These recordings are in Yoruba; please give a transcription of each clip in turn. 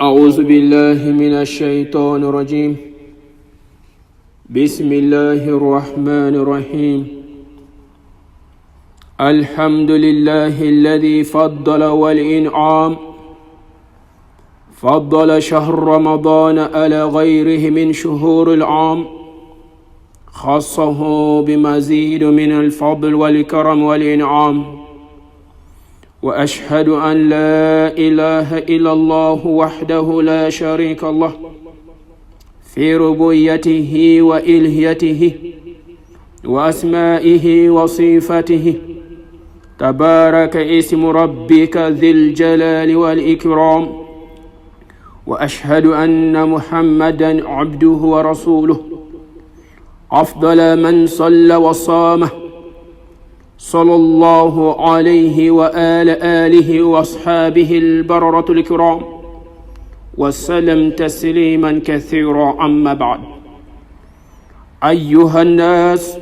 أعوذ بالله من الشيطان الرجيم. بسم الله الرحمن الرحيم. الحمد لله الذي فضل والإنعام، فضل شهر رمضان على غيره من شهور العام، خصه بمزيد من الفضل والكرم والإنعام. وأشهد أن لا إله إلا الله وحده لا شريك له في ربوبيته وإلهيته وأسمائه وصفاته. تبارك اسم ربك ذي الجلال والإكرام. وأشهد أن محمدا عبده ورسوله، أفضل من صلى وصامه، صلى الله عليه وآله وأصحابه البررة الكرام، وسلم تسليما كثيرا. أما بعد، أيها الناس،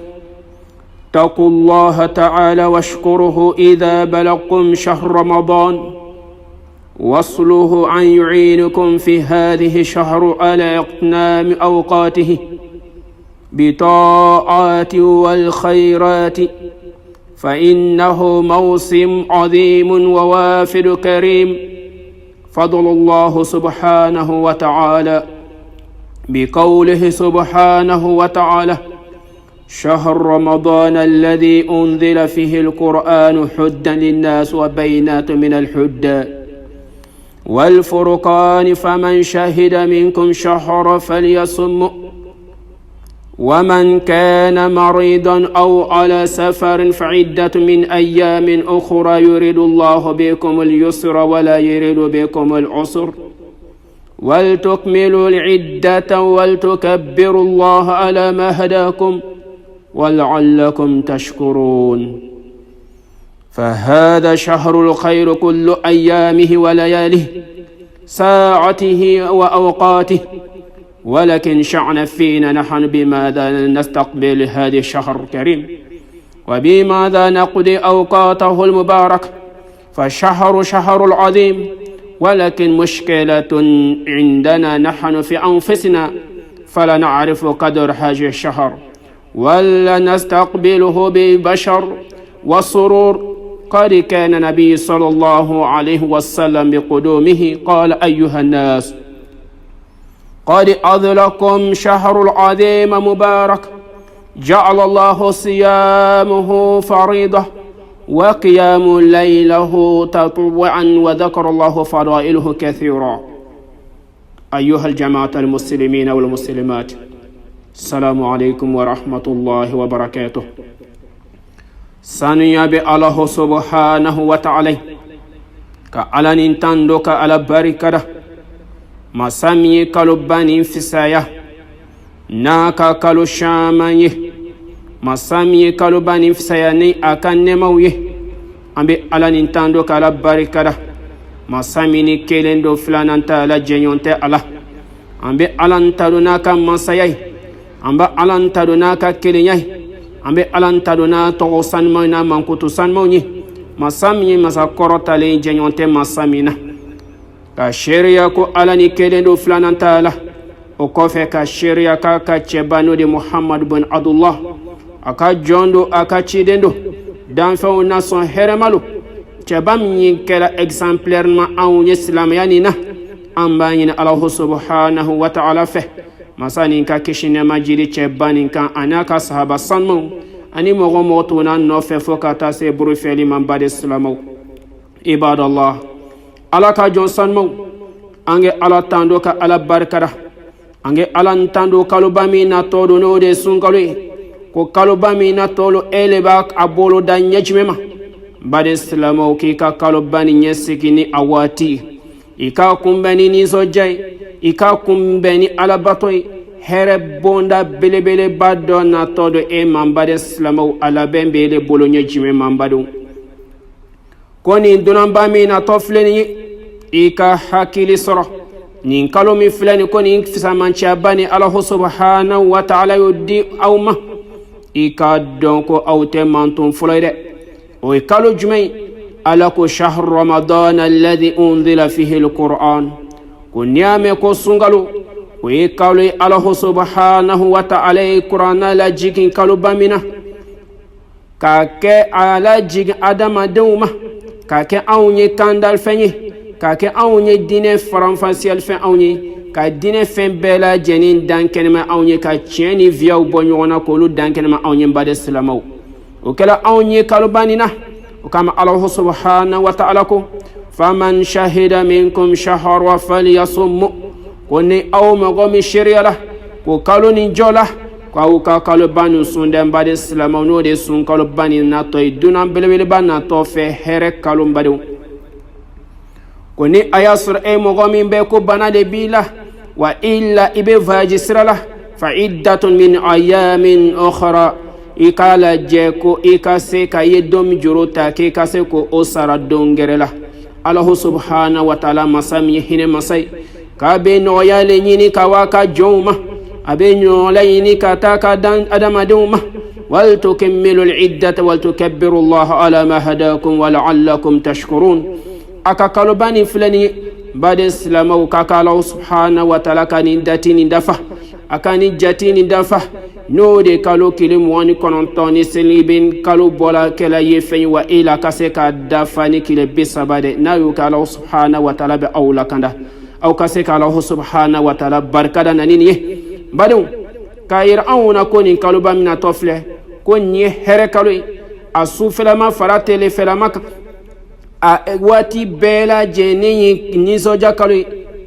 اتقوا الله تعالى واشكره إذا بلغكم شهر رمضان، واصلوه أن يعينكم في هذه الشهر على اغتنام أوقاته بطاعات والخيرات، فإنه موسم عظيم ووافد كريم. فضل الله سبحانه وتعالى بقوله سبحانه وتعالى: شهر رمضان الذي أنزل فيه القرآن هدى للناس وبينات من الهدى والفرقان، فمن شهد منكم شهر فليصم، ومن كان مريضا أو على سفر فعدة من أيام أخرى، يريد الله بكم اليسر ولا يريد بكم العسر، ولتكملوا العدة ولتكبروا الله على ما هداكم ولعلكم تشكرون. فهذا شهر الخير كل أيامه ولياله، ساعته وأوقاته، ولكن شأن فينا نحن بماذا نستقبل هذا الشهر الكريم وبماذا نقضي أوقاته المباركة. فالشهر شهر العظيم، ولكن مشكلة عندنا نحن في أنفسنا، فلا نعرف قدر هذا الشهر ولا نستقبله ببشر وسرور. قد كان النبي صلى الله عليه وسلم بقدومه قال: أيها الناس، قد أظلكم شهر العظيم مبارك، جعل الله صيامه فريضة وقيام ليله تطوعا، وذكر الله فضائله كثيرا. أيها الجماعة المسلمين والمسلمات، السلام عليكم ورحمة الله وبركاته. سنيا الله سبحانه وتعالى كألا ننتندو كألا بركة masami kalo bani fisaya naka kalo shamanye masami kalo bani fisaya ni akanne mawye ambe ala nintando kala barikada masami ni kelendo flananta la jenyonte ala ambe alantado naka masayai amba alantado naka kelenyai ambe alantado na to sanma na mankutu sanmonye masami masakorota le jenyonte masamina ka sheria ko ala ni kelendo flananta ala o kofe ka sheria ka chebano de Muhammad bin Abdullah aka jondo aka chidendo dan fa ona son heremalo chebam yin kala exemplairement en islam yanina ambanyin Allah subhanahu wa ta'ala fe masani ka kishine majiri chebanin kan anaka sahaba sanmo ani mogo moto na no fe fokata se brufeli mambade islamo. Ibadallah, ala ka jonsan mo ange ala tando ka ala barkada ange ala tando kalubami na todo no de sungalwe ko kalubami na tolo eleba abolo da nyejmema bade islamo ki ka kalubani nyesikini awati ika kumbeni ni sojai ika kumbeni ala batoi here bonda belebele bado na todo e mambade islamo ala bembele bolo nyejme mambado koni dunambami na tofleni ika hakili soro nin kalo mi filani koni fisamanci abani Allah subhanahu wa ta'ala yudi awma ika donko awte mantum fulayde o kalo jumay alako shahr ramadan alladhi unzila fihi alquran ko niame ko sungalu ko e kalo Allah subhanahu wa ta'ala qur'ana la jigin kalu bamina ka ke ala jigin adama dewma ka ke awnye kandal fenye ka ke awnye dine faranfasiel fen awnye ka dine fen bela jenin dankenema awnye ka tieni viaw bonyona ko lu dankenema awnye bade salamaw o kala awnye kalu banina o kama Allah subhanahu wa ta'ala ko faman shahida minkum shahra falyasum koni aw magomi shariala ko kalu ni jola ko ka kalu banu sunde bade salamaw no de sun kalu bani na toy dunan belebele bana to fe here kalu bade koni ayasur e magomi be ko bana de bila wa illa ibe vajisrala fa iddatun min ayamin ukhra ikala jeko ikase ka yedom jurota ke kase ko osara dongerela Allah subhanahu wa ta'ala masami hine masai ka be no yale nyini ka waka joma abe no la yini ka taka dan adama duma wal tukmilu al iddata wal tukabbiru Allah ala ma hadakum wa la'allakum tashkurun aka kalubani fulani bade islamu kaka Allah subhanahu wa ta'ala kanin datini dafa akani jatini dafa no de kalo kilimu wani konontoni selibin kalo bola kela yefen wa ila kase ka dafa ni kile bisabade na yu ka Allah subhanahu wa ta'ala be awla kanda aw kase ka Allah subhanahu wa ta'ala barkada nanini ye badu kayir awna koni kalo bamina tofle konye here kalo asufela ma faratele fela maka a wati bela jeni nizo jakalo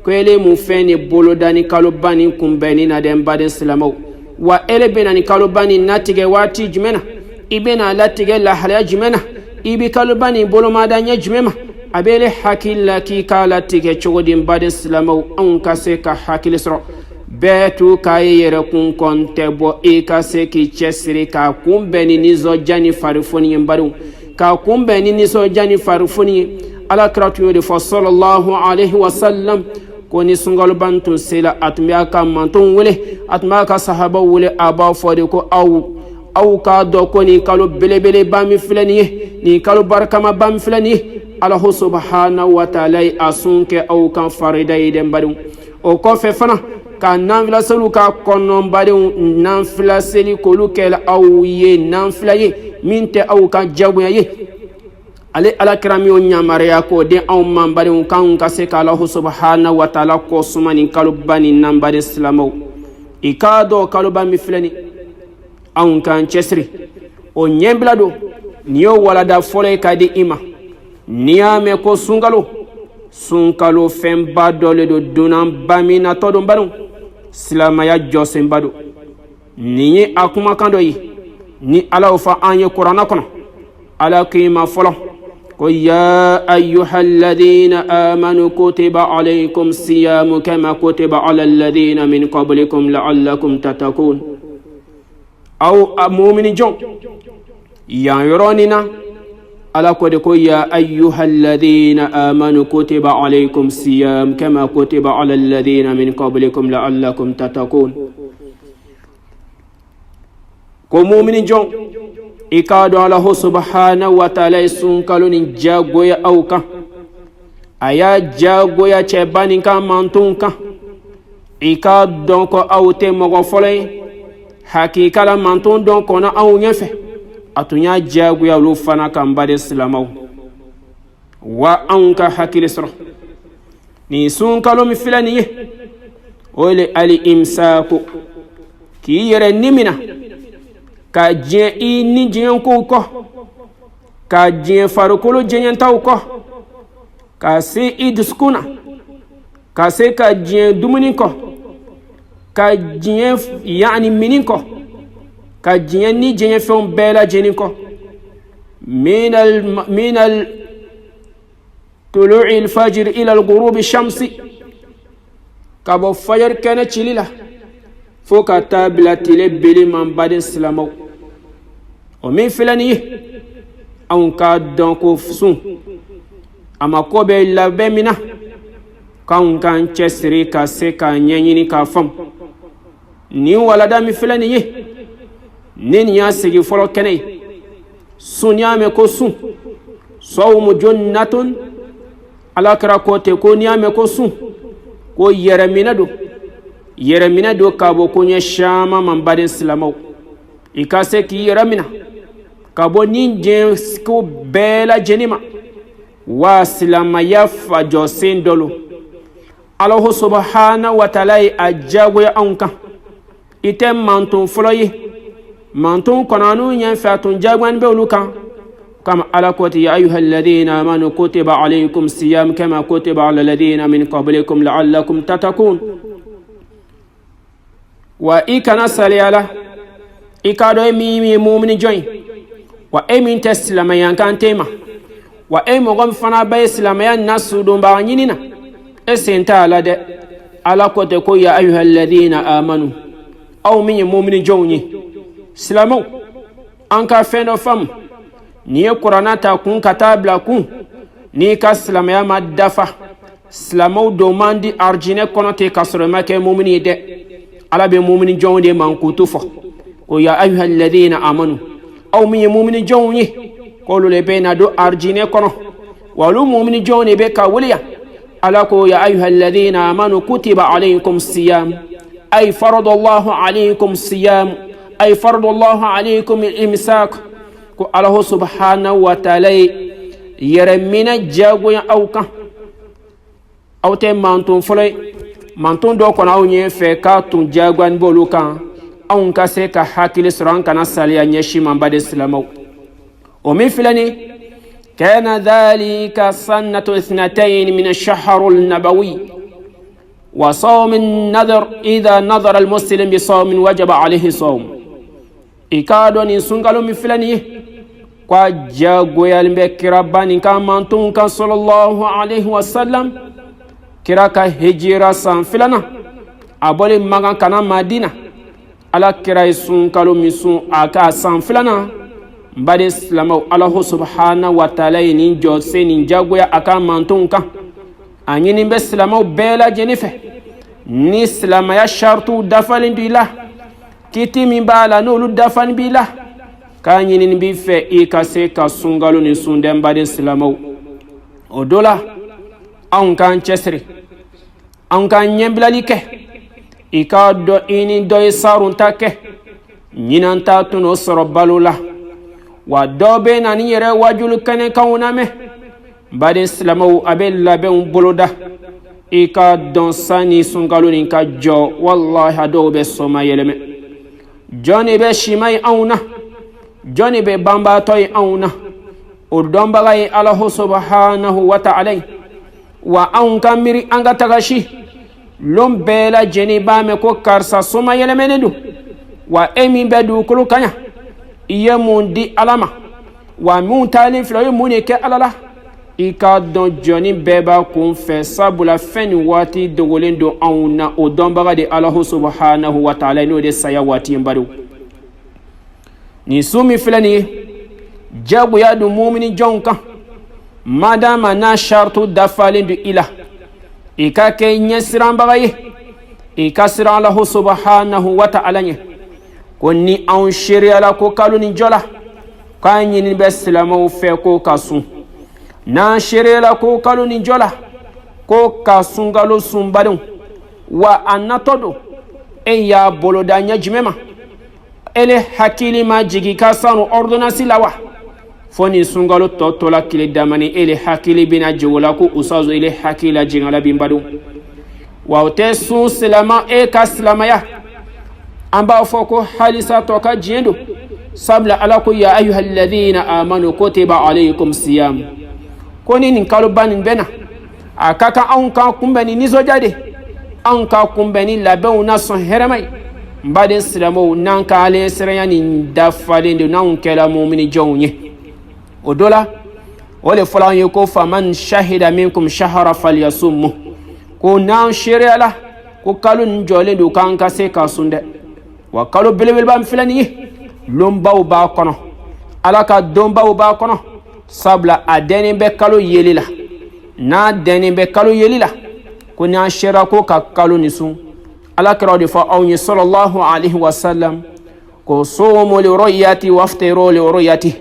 kwele mu feni bolodani kalo bani kumbeni na dem baden silamaw wa ele bena ni kalo bani natige wati jumena ibena latige la hala jumena ibi kalo bani bolo madanya jumema abele hakilla ki kala tige chogodin baden silamaw an kase ka hakil sro betu kaye yere kun konte bo e kase ki chesiri ka kumbeni nizo jani farifoni mbaru ka kumbeni nizo jani farifoni ala kratu de fa sallallahu alaihi wasallam koni sungal bantu sila atmiya ka mantun wule atmiya ka sahaba wule aba fode ko aw ka do koni kalo belebele bami filani ni kalo barkama bami filani Allah subhanahu wa ta'ala asunke aw kan farida iden badum o ko fe fana ka nanfila selu ka konon badum nanfila seli ko lukel aw ye nanfila ye minte aw ka jabu ye ale alakrami o nyamariya ko de aw mambari kan ka se ka Allah subhanahu wa ta'ala ko sumani kalubani nambari islamaw ikado kalubami filani aw kan chesri o nyemblado niyo walada fole kadi ima niyame ko sunkalo femba dole do dunan bamina todon banu islamaya josen badu ni akuma kando yi ni ala fa anye qur'ana kono ala kima folo يا أيها الذين آمنوا كتب عليكم الصيام كما كتب على الذين من قبلكم لعلكم تتقون أو مؤمن جون يا يروننا على كودكو يا أيها الذين آمنوا كتب عليكم الصيام كما كتب على الذين من قبلكم لعلكم تتقون كو مؤمن جون ikado Allah subhanahu wa ta'ala sunkalo ni jagoya auka aya jagoya chebani ka mantunka ikado ko aute mogo fole hakika la mantun don ko na au nyefe atunya jagoya lu fana kan bade islamaw wa anka hakile sro ni sunkalo mi filani ole ali imsaku ki yere nimina ka jien i ni jien ko ka jien farukolo jien taw ko ka se i duskuna ka se ka jien dumuni ko ka jien yani minin ko ka jien ni jien fon bela jien ko min al طلوع الفجر الى الغروب الشمس كابو فجر كان تشيلا فوكا تابلا تلبلي من بعد السلام ومن فلاني أون كادون كوفسون أما كوبي لابمنا كون كان تشسري كاسيكا نيني كافم ني ولا دامي فلاني نين ياسي فلو كني سونيا مكوسون صوم جنة على كراكوتي كونيا مكوسون ko yɛrɛminɛ do ka bɔ koɲɛ caman man baden silamɛw i ka se k'i yɛrɛ mina ka bɔ nin diɲɛko bɛɛ lajɛlen ma wa silamaya fajɔsen dɔ lo Allahu subhanahu wa ta'ala ye a jagoya anw kan i tɛ mantun fɔlɔ ye mantun kɔnɔnu ɲɛfɛ a tun jagoyani bɛ olu kan كما على قوتي يا أيها الذين آمنوا كتب عليكم الصيام كما كتب على الذين من قبلكم لعلكم تتقون وإكنا سليالا إكادو ميمي مؤمن جوين وإمين تسلم ينكان تيما وإم غم فنا بيسلم يناس دون بانيننا إسنتا لدى على قوتي يا أيها الذين آمنوا أو مي مؤمن جوني سلامو أنك فين فم ni ye kurana ta kun ka taa bila kun ni ka silamaya ma dafa silamaw do man di arjinɛ kɔnɔ ten ka sɔrɔ ma kɛ mumini ye dɛ ala bɛ mumini jɔnw de mankutu fɔ ko ya ayuha alladhina amanu aw min ye mumini jɔnw ye k'olu le bɛ na don arjinɛ kɔnɔ wa olu mumini jɔnw de bɛ ka waleya ala ko ya ayuha alladhina amanu kutiba alaykum siyam ay faradallahu alaykum siyam ay faradallahu alaykum imsak ko Allahu subhanahu wa ta'ala yɛrɛminɛ jagoya aw kan aw tɛ mantun fɔlɔ mantun dɔ kɔnɔ aw ɲɛ fɛ k'a tun jagoyani b'olu kan anw ka se ka hakili sɔrɔ an kana saliya ɲɛsin man baden silamɛw o min filɛ nin kana dhalika sannatu ithnatayn min ash-shahr an-nabawi wa sawm an-nadhr idha nadhara al-muslim bi sawmin wajaba alayhi sawm ikado ni sunkalo min filɛ nin ye kwa jagoyalen bɛ kira banin kan mantun kan sallallahu alaihi wasallam kira ka hijira san filanan a bɔlen Makan kana Madina ala kira ye sunkalo min sun a ka san filanan n baden silamɛw Allahu subhanahu wa ta'ala ye nin jɔsen nin jagoya a ka mantun kan a ɲini bɛ silamɛw bɛɛ lajɛlen fɛ ni silamaya shartu dafalen do i la kiti min b'a la n'olu dafani b'i la k'a ɲinini b'i fɛ i ka se ka sunkalo ni sun dɛ n baden silamɛw o do la anw k'an cɛsiri anw k'an ɲɛbilali kɛ i k'a dɔn i ni dɔ ye sarunta kɛ ɲinan t'a tun o sɔrɔ balo la wa dɔ bɛ na ni yɛrɛ wajulu kɛnɛkanw lamɛn n baden silamɛw a bɛ labɛnw boloda i k'a dɔn sani sunkalo nin ka jɔ wallahi a dɔw bɛ sɔma yɛlɛmɛ jɔn de bɛ sima ye anw na jɔn de bɛ banbaatɔ ye anw na o dɔnbaga ye Allahu subhanahu wa ta'ala wa anw ka miiri an ka taga si lon bɛɛ lajɛlen b'a mɛn ko karisa soma yɛlɛmɛnen don wa e min bɛ dugukolo kan yan i ye mun di Ala ma wa mun taalen filɛ o ye mun de kɛ Ala la i k'a dɔn jɔnni bɛɛ b'a kun fɛ sabula fɛn nin waati dogolen don anw na o dɔnbaga de Allahu subhanahu wa ta'ala n'o de saya waati in bariw nin su min filɛ nin ye jagoya don mumini jɔnw kan madama n'a shartu dafalen don i la i ka kɛ ɲɛsiranbaga ye i ka siran Allahu subhanahu wa ta'ala ɲɛ ko ni anw seriyala ko kalo nin jɔ la k'an ɲini bɛ silamɛw fɛ ko ka sun n'an seriyala ko kalo nin jɔ la ko ka sunkalo sunbadenw wa a natɔ don e y'a boloda ɲɛ jumɛn ma ele hakili ma jigi ka sanu ordonnance la wa fo nin sunkalo tɔ tola tile damani ele hakili bɛna jigi o la ko usazu ele hakili la jigin ala bin badenw wa o tɛ sun silama e ka silamaya an b'a fɔ ko halisa tɔ ka diɲɛ don sabula ala ko ya ayuha alladhina amanu kutiba alaykum siyam ko ni nin kaloba nin bɛna a ka kan anw ka kunbɛn ni nisɔndiya de anw ka kunbɛn ni labɛnw na sɔn hɛrɛma ye n baden silamɛw n'an ka alensiranya nin dafalen don n'anw kɛla mumini jɔnw ye o do la o de fɔla an ye ko faman shahida minkum shahara falyasummu ko n'an seriyala ko kalo nin jɔlen don k'an ka se ka sun dɛ wa kalo belebeleba min filɛ nin ye lɔnbaw b'a kɔnɔ ala ka dɔnbaw b'a kɔnɔ sabula a dɛnnen bɛ kalo yeli la n'a dɛnnen bɛ kalo yeli la ko n'an sera ko ka kalo nin sun ala kɛra de fɔ aw ye sallallahu alaihi wasallam ko sumu li ru'yati waftiru li ru'yati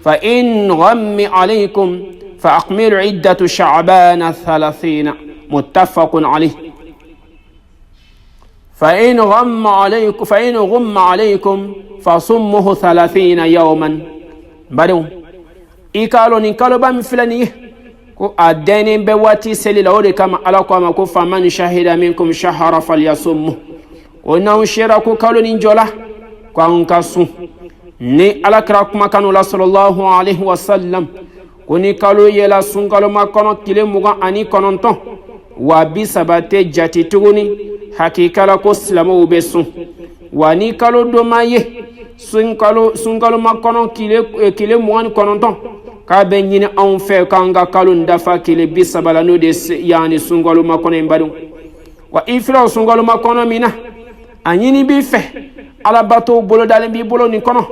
fa in ghammi alaykum fa akmilu iddatu sha'bana 30 muttafaqun alayh فإن غم عليكم فصمه 30 يوما بدو إكالو نكالو بام فلاني ko adeni be wati selila ode kama ala ko ma ko faman shahida minkum shahara falyasum ko na shira ko kalo ni jola ko an kasu ni ala kra kuma kanu la sallallahu alaihi wasallam ko ni kalo yela sun kalo makono kile muga ani kononto wa bi sabate jati tuguni hakikala ko islamu be sun wa ni kalo do maye sun kalo makono kile muani kononto ka be nyine an fe kanga kalun dafa kile bisabala no de yani sungalo makono mbadu wa ifra sungalo makono mina anyini bi fe ala bato bolo dalen bi bolo ni kono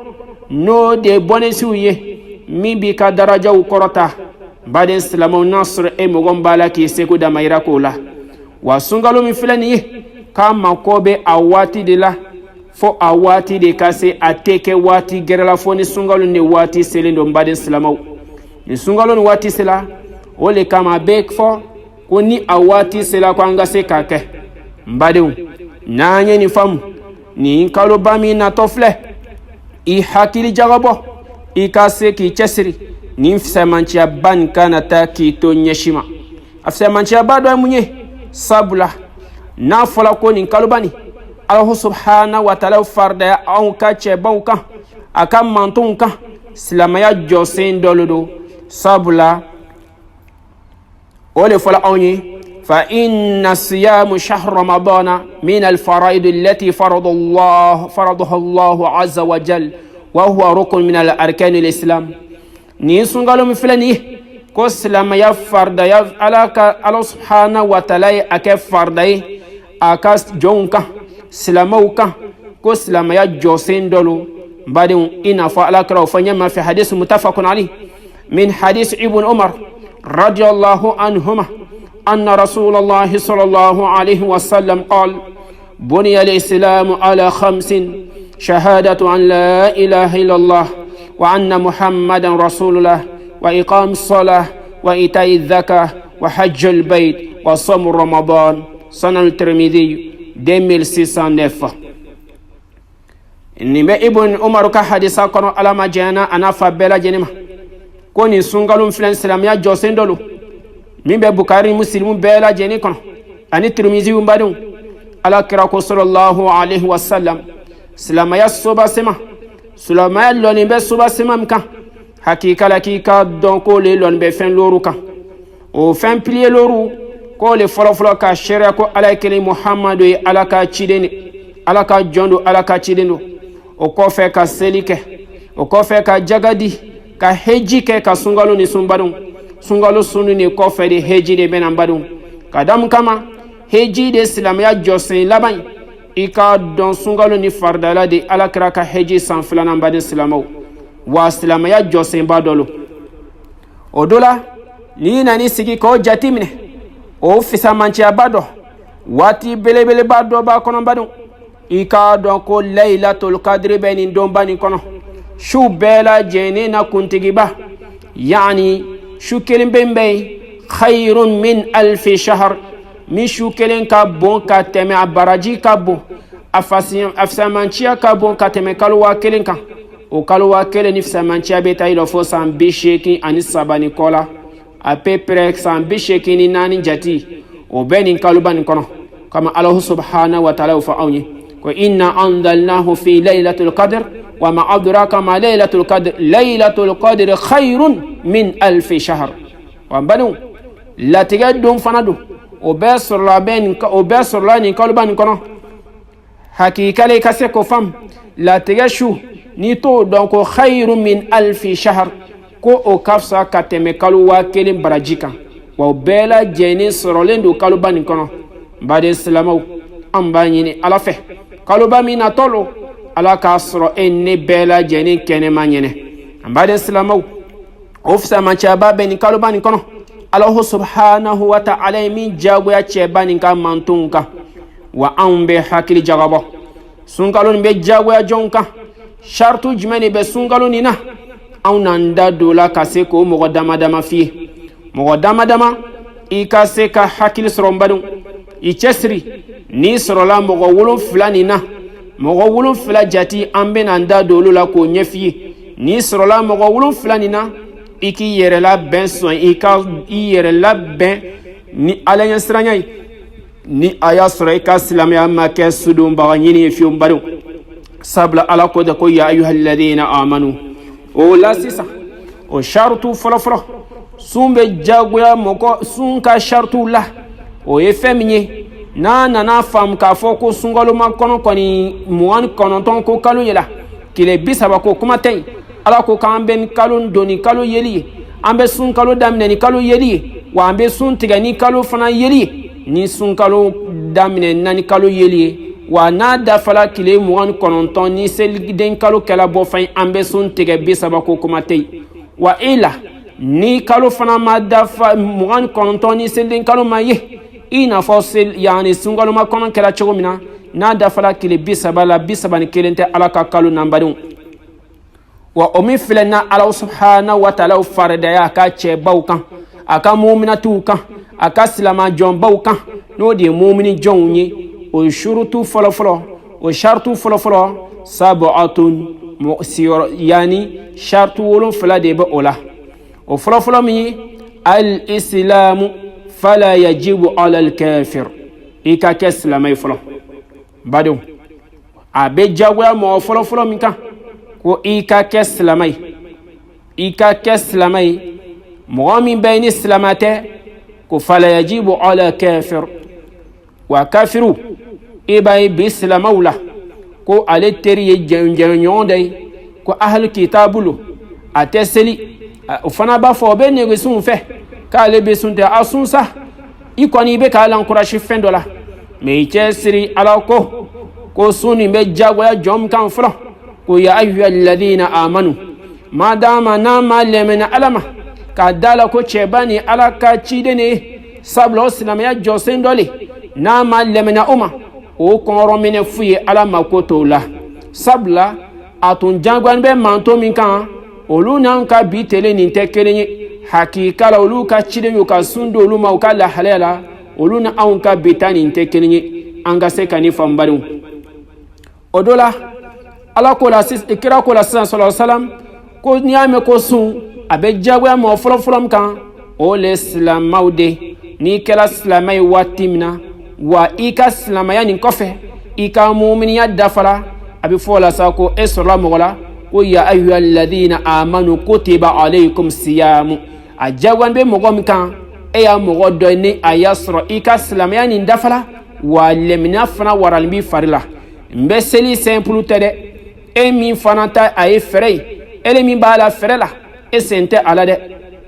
no de bonesi uye mi bi ka daraja u korota bade islamu nasr e mogon bala ki seko da mayra kola wa sungalo mi filani ka makobe awati de la fo awati de kase ateke wati gerala foni sungalo ni wati selendo bade islamu ni sungalo ni wati sela ole kama bek fo ko ni awati sela ko anga se kake mbadeu nanye ni famu ni kalo bami na tofle I hakili jagabo I kase ki chesiri ni mfisa manchia ban kana ta ki to nyeshima afisa manchia bado munye sabula na fola ko ni kalo bani Allah subhanahu wa ta'ala farda au ka chebauka akam mantunka silamaya josen dolodo sabula ole fola awni fa inna siyam shahr ramadan min al faraid allati faradaha Allah azza wa jal wa huwa rukn min al arkan al islam ni sungalo mi filani ko silama ya farda ya alaka Allah subhanahu wa ta'ala aka farda aka jonka silamauka ko silama ya josen dolo badin ina fa alaka fanya ma fi hadith muttafaqun alayh من حديث ابن عمر رضي الله عنهما أن رسول الله صلى الله عليه وسلم قال بني الإسلام على 5 شهادة أن لا إله إلا الله وأن محمدا رسول الله وإقام الصلاة وإيتاء الزكاة وحج البيت وصوم رمضان سنن الترمذي 2609 إنما ابن عمر كحديثا كانوا على ما جانا أنا فبلا جنما كوني سونغالو فلان سلاميا جوسين دولو من بخاري مسلم بلا جني كون أني ترمذي ومبادون على كراكو صلى الله عليه وسلم سلاميا صوبا سما سلاميا لوني بي صوبا سما مكا حقيقة لكيكا دونكو لي لون بي فين لورو كا او فين بلي لورو كو لي فلو فلو كا شريكو على كلي محمد على كا تشيدني على كا جوندو على كا تشيدنو او كو في كا سيليكه او كو في كا جاغادي ka heji ke ka sungalo ni sumbadun sungalo sunu ni ko fe de heji de benambadun kadam kama heji de islamya josin laban ika don sungalo ni fardala de alakra ka heji san flana mbadin islamaw wa islamya josin badolo odola ni nani sigi ko jatimne o fisa manchi abado wati belebele bado ba kono badun ika don ko laylatul qadri benin don bani kono شو بلا جنينا كنتجبا يعني شو كلم بمبي خير من 1000 شهر مشو كلم كابون كاتمي براجي كابو أفسامانشيا كابون كاتمي كالوا كلم كا وكالوا كلم نفسامانشيا بتاعي لفو سام بيشيكي أني سباني كولا أبيبرك سام بيشيكي ناني جاتي وبين كالوبان كنا كما الله سبحانه وتعالى فأوني وإنا أنزلناه في ليلة القدر وما أدراك ما ليلة القدر ليلة القدر خير من 1000 شهر وبنو لا تجدون فندو وبسر لابين وبسر لاني كلبان كنا حقيقة لك سكو فم لا تجشو نيتو دونك خير من 1000 شهر كو أكفسا كتم كلوا كلم براجيكا وبلا جيني سرولين دو كلبان كنا بعد السلامو أمبانيني على فه كلبا مينا تولو ala ka sɔrɔ ni bɛɛ lajɛlen kɛnɛma ɲɛnɛ an baden silamɛw o fisama cɛba bɛ nin kaloba nin kɔnɔ alahu subhanahu wa ta'ala ye min jagoya cɛba nin ka mantonw kan wa anw bɛ hakili jagabɔ sunkalo nin bɛ jagoya jɔnw kan shartu jumɛn de bɛ sunkalo nin na anw n'an da don la ka se k'o mɔgɔ dama dama f'i ye mɔgɔ dama dama i ka se ka hakili sɔrɔ n badenw i cɛsiri ni sorola mogo wolonfila nin na mogo wolonfila jati an bena n da don olu la k'o ɲɛf'i ye ni sorola mogo wolonfila nin na i k'i yɛrɛ labɛn sɔn i yɛrɛ labɛn ni ala ɲɛsiranya ye ni a y'a sɔrɔ i ka silamɛya ma kɛ sudonbaga ɲini ye fiyewu badenw sabula ala ko de ko ya ayuhaladina amanu o la sisan o shartu fɔlɔfɔlɔ sun bɛ jagoya mɔgɔ sun ka shartu la o ye fɛn min ye n'a nana faamu k'a fɔ ko sunkaloma kɔnɔ kɔni 29 ko kalo yɛla tile 30 ko kuma tɛ yen ala ko k'an bɛ ni kalo don ni kalo yeli ye an bɛ sun kalo daminɛ ni kalo yeli ye wa an bɛ sun tigɛ ni kalo fana yeli ye ni sun kalo daminɛ na ni kalo yeli ye wa n'a dafala tile 29 ni seliden kalo kɛla bɔfan an bɛ sun tigɛ 30 ko kuma tɛ yen wa e la ni kalo fana ma dafa 29 ni seliden kalo ma ye i n'a fɔ yani sunkaloma kɔnɔ kɛra cogo min na n'a dafala tile 30 la 31 tɛ ala ka kalo nanbadenw wa o min filɛ na ala subhanahu wa ta'ala faridaya a ka cɛbaw kan a ka muminatiw kan a ka silamajɔnbaw kan n'o de ye mumini jɔnw ye o shurutu fɔlɔfɔlɔ o shartu fɔlɔfɔlɔ sab'atun yani shartu 7 de bɛ o la o fɔlɔfɔlɔ min ye al-islamu fala yajibu ala al-kafir i ka kɛ silamɛ ye fɔlɔ badenw a bɛ jagoya mɔgɔ fɔlɔfɔlɔ min kan ko i ka kɛ silamɛ ye i ka kɛ silamɛ ye mɔgɔ min bɛ ni silamɛ tɛ ko fala yajibu ala kafir wa kafiru i b'a ye bi silamɛw la ko ale teri ye jɛɲɔgɔn dɔ ye ko ahlu kitabu lo a tɛ seli o fana b'a fɔ o bɛ nɛgɛsiw fɛ k'ale bɛ sun tɛ a sun sa i kɔni i bɛ k'a lankurashi fɛn dɔ la mɛ i cɛ siri ala ko sun nin bɛ jagoya jɔn min kan fɔlɔ ko ya ayyuhalladhina amanu madama n'a ma lɛmɛna ala ma k'a da la ko cɛba ni ala ka ciden de ye sabula o silamɛya jɔsen dɔ le n'a ma lɛmɛna o ma o kɔnɔrɔ minɛ fu ye ala ma ko t'o la sabula a tun jagoyani bɛ manto min kan olu n'an ka bi tele nin tɛ kelen ye hakika la olu ka ciden y'u ka sun di olu ma u ka lahalaya la olu ni anw ka bi ta nin tɛ kelen ye an ka se ka ni faamu badenw o dɔ la ala ko la kira ko la sisan sallallahu alaihi wasallam ko n'i y'a mɛn ko sun a bɛ jagoya mɔgɔ fɔlɔfɔlɔ min kan o le silamɛw de n'i kɛra silamɛ ye waati min na wa i ka silamɛya nin kɔfɛ i ka muminiya dafara a bɛ fɔ o la sa ko e sɔrɔla mɔgɔ la ko ya ayyuhalladhina amanu kutiba alaykum siyamu a jagoyani bɛ mɔgɔ min kan e y'a mɔgɔ dɔ ni a y'a sɔrɔ i ka silamɛya nin dafara wa lɛmina fana waralen b'i fari la n bɛ seli simple tɛ dɛ e min fana ta a ye fɛrɛ ye ele min b'a la fɛrɛ la e sen tɛ a la dɛ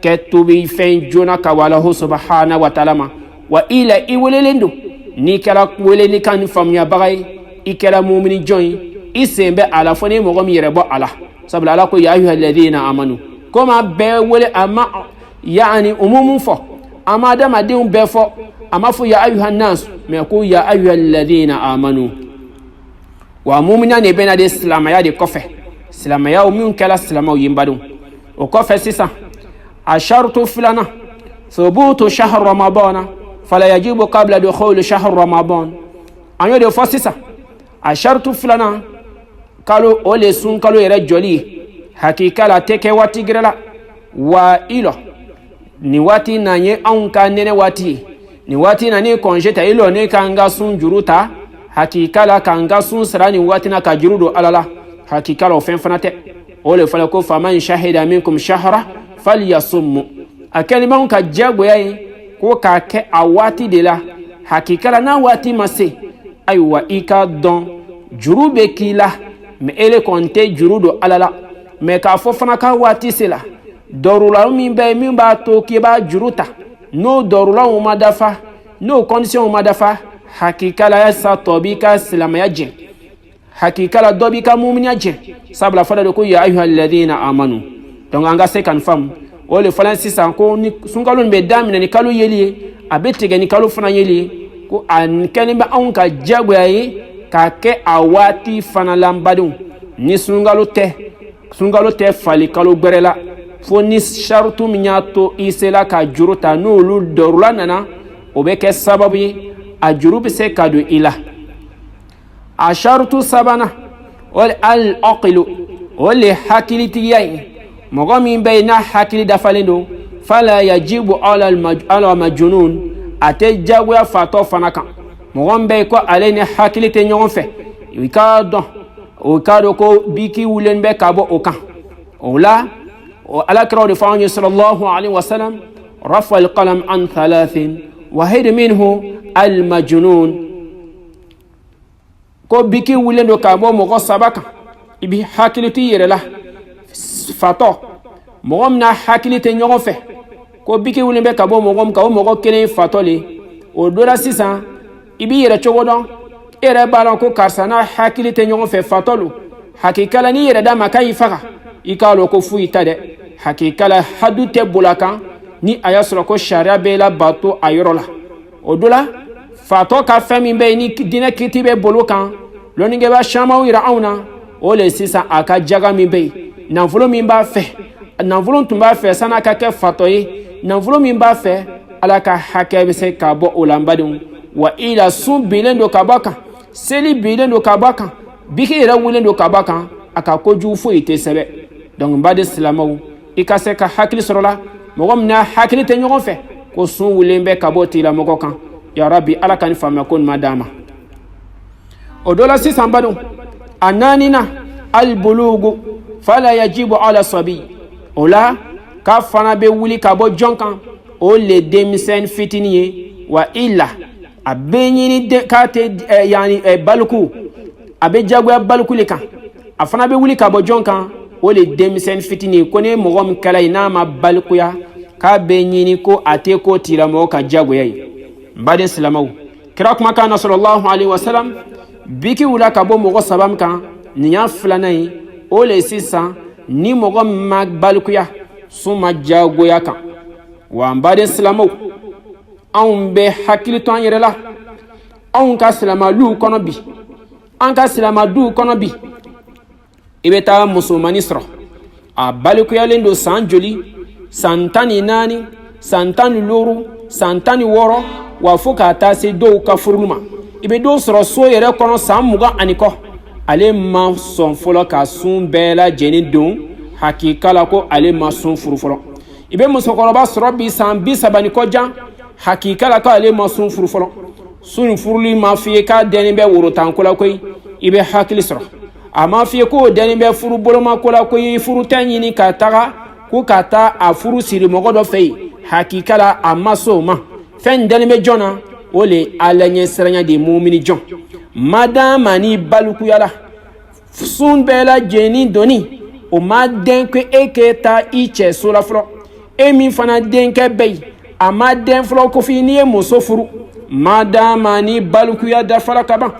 kɛ tobi fɛn joona ka wa Alahu subhanahu wa ta'ala ma wa i la i welelen don n'i kɛra weleli kan ni faamuyabaga ye i kɛra mumini jɔn ye i sen bɛ a la fo ni mɔgɔ min yɛrɛ bɔ a la sabula ala ko ya ayyuhalladhina amanu komi a bɛɛ wele a ma yani umumu fɔ a ma adamadenw bɛɛ fɔ a ma fɔ ya ayyuhannas mɛ ko ya ayyuhalladhina amanu wa mumina ne bɛna de silamɛya de kɔfɛ silamɛya min kɛra silamɛw ye n badenw o kɔfɛ sisan a shartu filanan thubutu shahr ramadana fala yajibu qabla dukhul shahr ramadan an y'o de fɔ sisan a shartu filanan kalo o le sun kalo yɛrɛ jɔli ye hakika la tɛ kɛ waati gɛrɛ la wa i lɔ nin waati na ye anw ka nɛnɛ waati ye nin waati na ni congé ta i lɔ ne ka n ka sun juru ta hakika la ka n ka sun sara nin waati na ka juru don ala la hakika la o fɛn fana tɛ o le fɔla ko faman shahida minkum shahra falyasummu a kɛlimanw ka diyagoya ye ko k'a kɛ a waati de la hakika la n'a waati ma se ayiwa i ka dɔn juru bɛ k'i la mɛ ele kɔni tɛ juru don ala la mɛ k'a fɔ fana ka waati se la dɔrulaw min bɛ yen min b'a to k'i b'a juru ta n'o dɔrulaw ma dafa n'o condition ma dafa hakika la yasa tɔ b'i ka silamɛya jɛ hakika la dɔ b'i ka muminiya jɛ sabula fɔla de ko ya ayyuhalladhina amanu donc an ka se ka nin faamu o le fɔla sisan ko ni sunkalo nin bɛ daminɛ ni kalo yeli ye a bɛ tigɛ ni kalo fana yeli ye ko a kɛlen bɛ anw ka diyagoya ye k'a kɛ a waati fana la n badenw ni sunkalo tɛ fali kalo gbɛrɛ la fo ni shartu min y'a to i sela ka juru ta n'olu dɔrɔla nana o bɛ kɛ sababu ye a juru bɛ se ka don i la. A sharutu sabanan o le al-aqlu o le hakilitigiya ye. Mɔgɔ min bɛ yen n'a hakili dafalen don fala yajibu ala majunun a tɛ jagoya fatɔ fana kan. Mɔgɔ min bɛ yen ko ale ni hakili tɛ ɲɔgɔn fɛ i k'a dɔn o k'a dɔn ko biki wulen bɛ ka bɔ o kan. O la alakiraw de fɔ an ye sallallahu alaihi wasallam rafa al-qalam an thalathin wahid minhu al-majnun ko biki wulen do ka bɔ mɔgɔ saba kan i bi hakili t'i yɛrɛ la fatɔ mɔgɔ min n'a hakili tɛ ɲɔgɔn fɛ ko biki wulen bɛ ka bɔ mɔgɔ min kan o mɔgɔ kelen fatɔ le o dɔ la sisan i b'i yɛrɛ cogo dɔn e yɛrɛ b'a dɔn ko karisa n'a hakili tɛ ɲɔgɔn fɛ fatɔ lo hakikala n'i yɛrɛ d'a ma k'a y'i faga i k'a dɔn ko foyi ta dɛ hakikala hadu tɛ bola kan ni a y'a sɔrɔ ko sariya bɛ labato a yɔrɔ la. O dɔ la fatɔ ka fɛn min bɛ yen ni diinɛ kiti bɛ bolo kan lɔnnikɛba camanw yira anw na o le sisan a ka jaga min bɛ yen nafolo min b'a fɛ nafolo tun b'a fɛ san'a ka kɛ fatɔ ye nafolo min b'a fɛ ala ka hakɛ bɛ se ka bɔ o la n badenw wa i la sun bilen don ka bɔ kan seli bilen don ka bɔ kan biki yɛrɛ wulen don ka bɔ kan a ka kojugu foyi tɛ sɛbɛ. Donc n baden silamɛw i ka se ka hakili sɔrɔ la mɔgɔ min n'a hakili tɛ ɲɔgɔn fɛ ko sun wulen bɛ ka bɔ tigilamɔgɔ kan ya rabi ala ka nin faamuya ko ɲuman d'a ma. O dɔ la sisan badenw a naaninan al-bulugu fala yajibu ala sabi o la k'a fana bɛ wuli ka bɔ jɔn kan o le denmisɛnnin fitinin ye wa illa a bɛ ɲini k'a tɛ baliku a bɛ jagoya baliku le kan a fana bɛ wuli ka bɔ jɔn kan o le denmisɛnnin fitinin ye ko ne mɔgɔ min kɛla ye n'a ma balikuya k'a bɛ ɲini ko a tɛ ko tigilamɔgɔ ka jagoya ye. n baden silamɛw kira kumakan na sallallahu alaihi wasallam biki wula ka bɔ mɔgɔ saba min kan nin y'a filanan ye o le sisan ni mɔgɔ min ma balikuya sun ma jagoya kan. wa n baden silamɛw anw bɛ hakili to an yɛrɛ la anw ka silamɛluw kɔnɔ bi an ka silamɛduw kɔnɔ bi i bɛ taa musomani sɔrɔ a balikuyalen don san joli san 14 san 15 san 16 wa fo k'a taa se dɔw ka furulu ma i bɛ dɔw sɔrɔ so yɛrɛ kɔnɔ san 20 ani kɔ ale ma sɔn fɔlɔ ka sun bɛɛ lajɛlen don hakika la ko ale ma sun furu fɔlɔ. i bɛ musokɔrɔba sɔrɔ bi san 30 ni kɔjan hakika la ko ale ma sun furu fɔlɔ sun furuli ma f'i ye k'a dɛnnen bɛ worotanko la koyi i bɛ hakili sɔrɔ a ma f'i ye ko o dɛnnen bɛ furu bolomako la koyi furu tɛ ɲini ka taga ko ka taa a furu siri mɔgɔ dɔ fɛ yen hakika la a ma s'o ma fɛn dɛnnen bɛ jɔn na o le ala ɲɛsiranya de mumini jɔn madama ni balukuyala sun bɛɛ lajɛlen doni o ma den ko e k'e taa i cɛ so la fɔlɔ e min fana denkɛ bɛ yen a ma den fɔlɔ ko f'i n'i ye muso furu madama ni balikuya dafara ka ban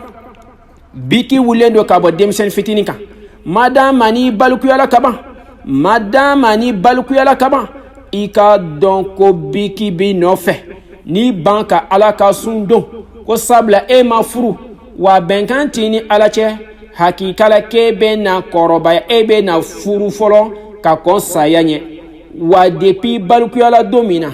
biki wulen do ka bɔ denmisɛnnin fitinin kan madama ni balikuyala ka ban madama ni balikuyala ka ban i ka dɔn ko biki bi nɔfɛ ni ban ka ala ka sun don ko sabula e ma furu wa bɛnkan t'i ni ala cɛ hakikala k'e bɛ na kɔrɔbaya e bɛ na furu fɔlɔ ka kɔn saya ɲɛ wa depuis balikuyala don min na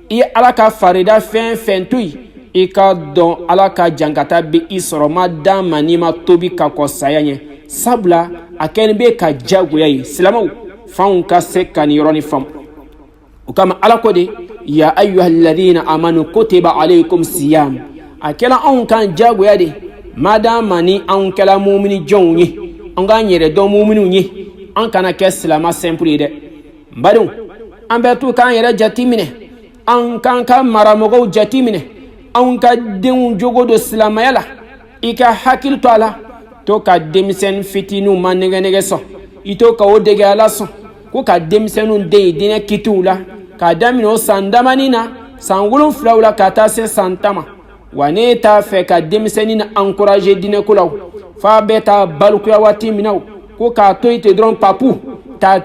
i ala ka farida fɛn fɛn to yen i ka dɔn ala ka jankata bɛ i sɔrɔ madama n'i ma tobi ka kɔn saya ɲɛ sabula a kɛlen bɛ ka jagoya ye silamɛw f'anw ka se ka nin yɔrɔnin faamu o kama ala ko de ya ayyuhalladhina amanu kutiba alaykum siyam a kɛla anw kan jagoya de madama ni anw kɛla mumini jɔnw ye an k'an yɛrɛ dɔn muminiw ye an kana kɛ silama simple ye dɛ n badenw an bɛ to k'an yɛrɛ jati minɛ an k'an ka maramɔgɔw jati minɛ anw ka denw jogo do silamaya la i ka hakili to a la to ka denmisɛnnin fitininw ma nɛgɛnɛgɛ sɔn i to ka o dege ala sɔn ko ka denmisɛnninw den diinɛ kitiw la k'a daminɛ o san damani na san 7 la ka taa se san 10 ma wa ne t'a fɛ ka denmisɛnnin na encourager diinɛko la f'a bɛ taa balikuya waati min na ko k'a to yen ten dɔrɔn papu ta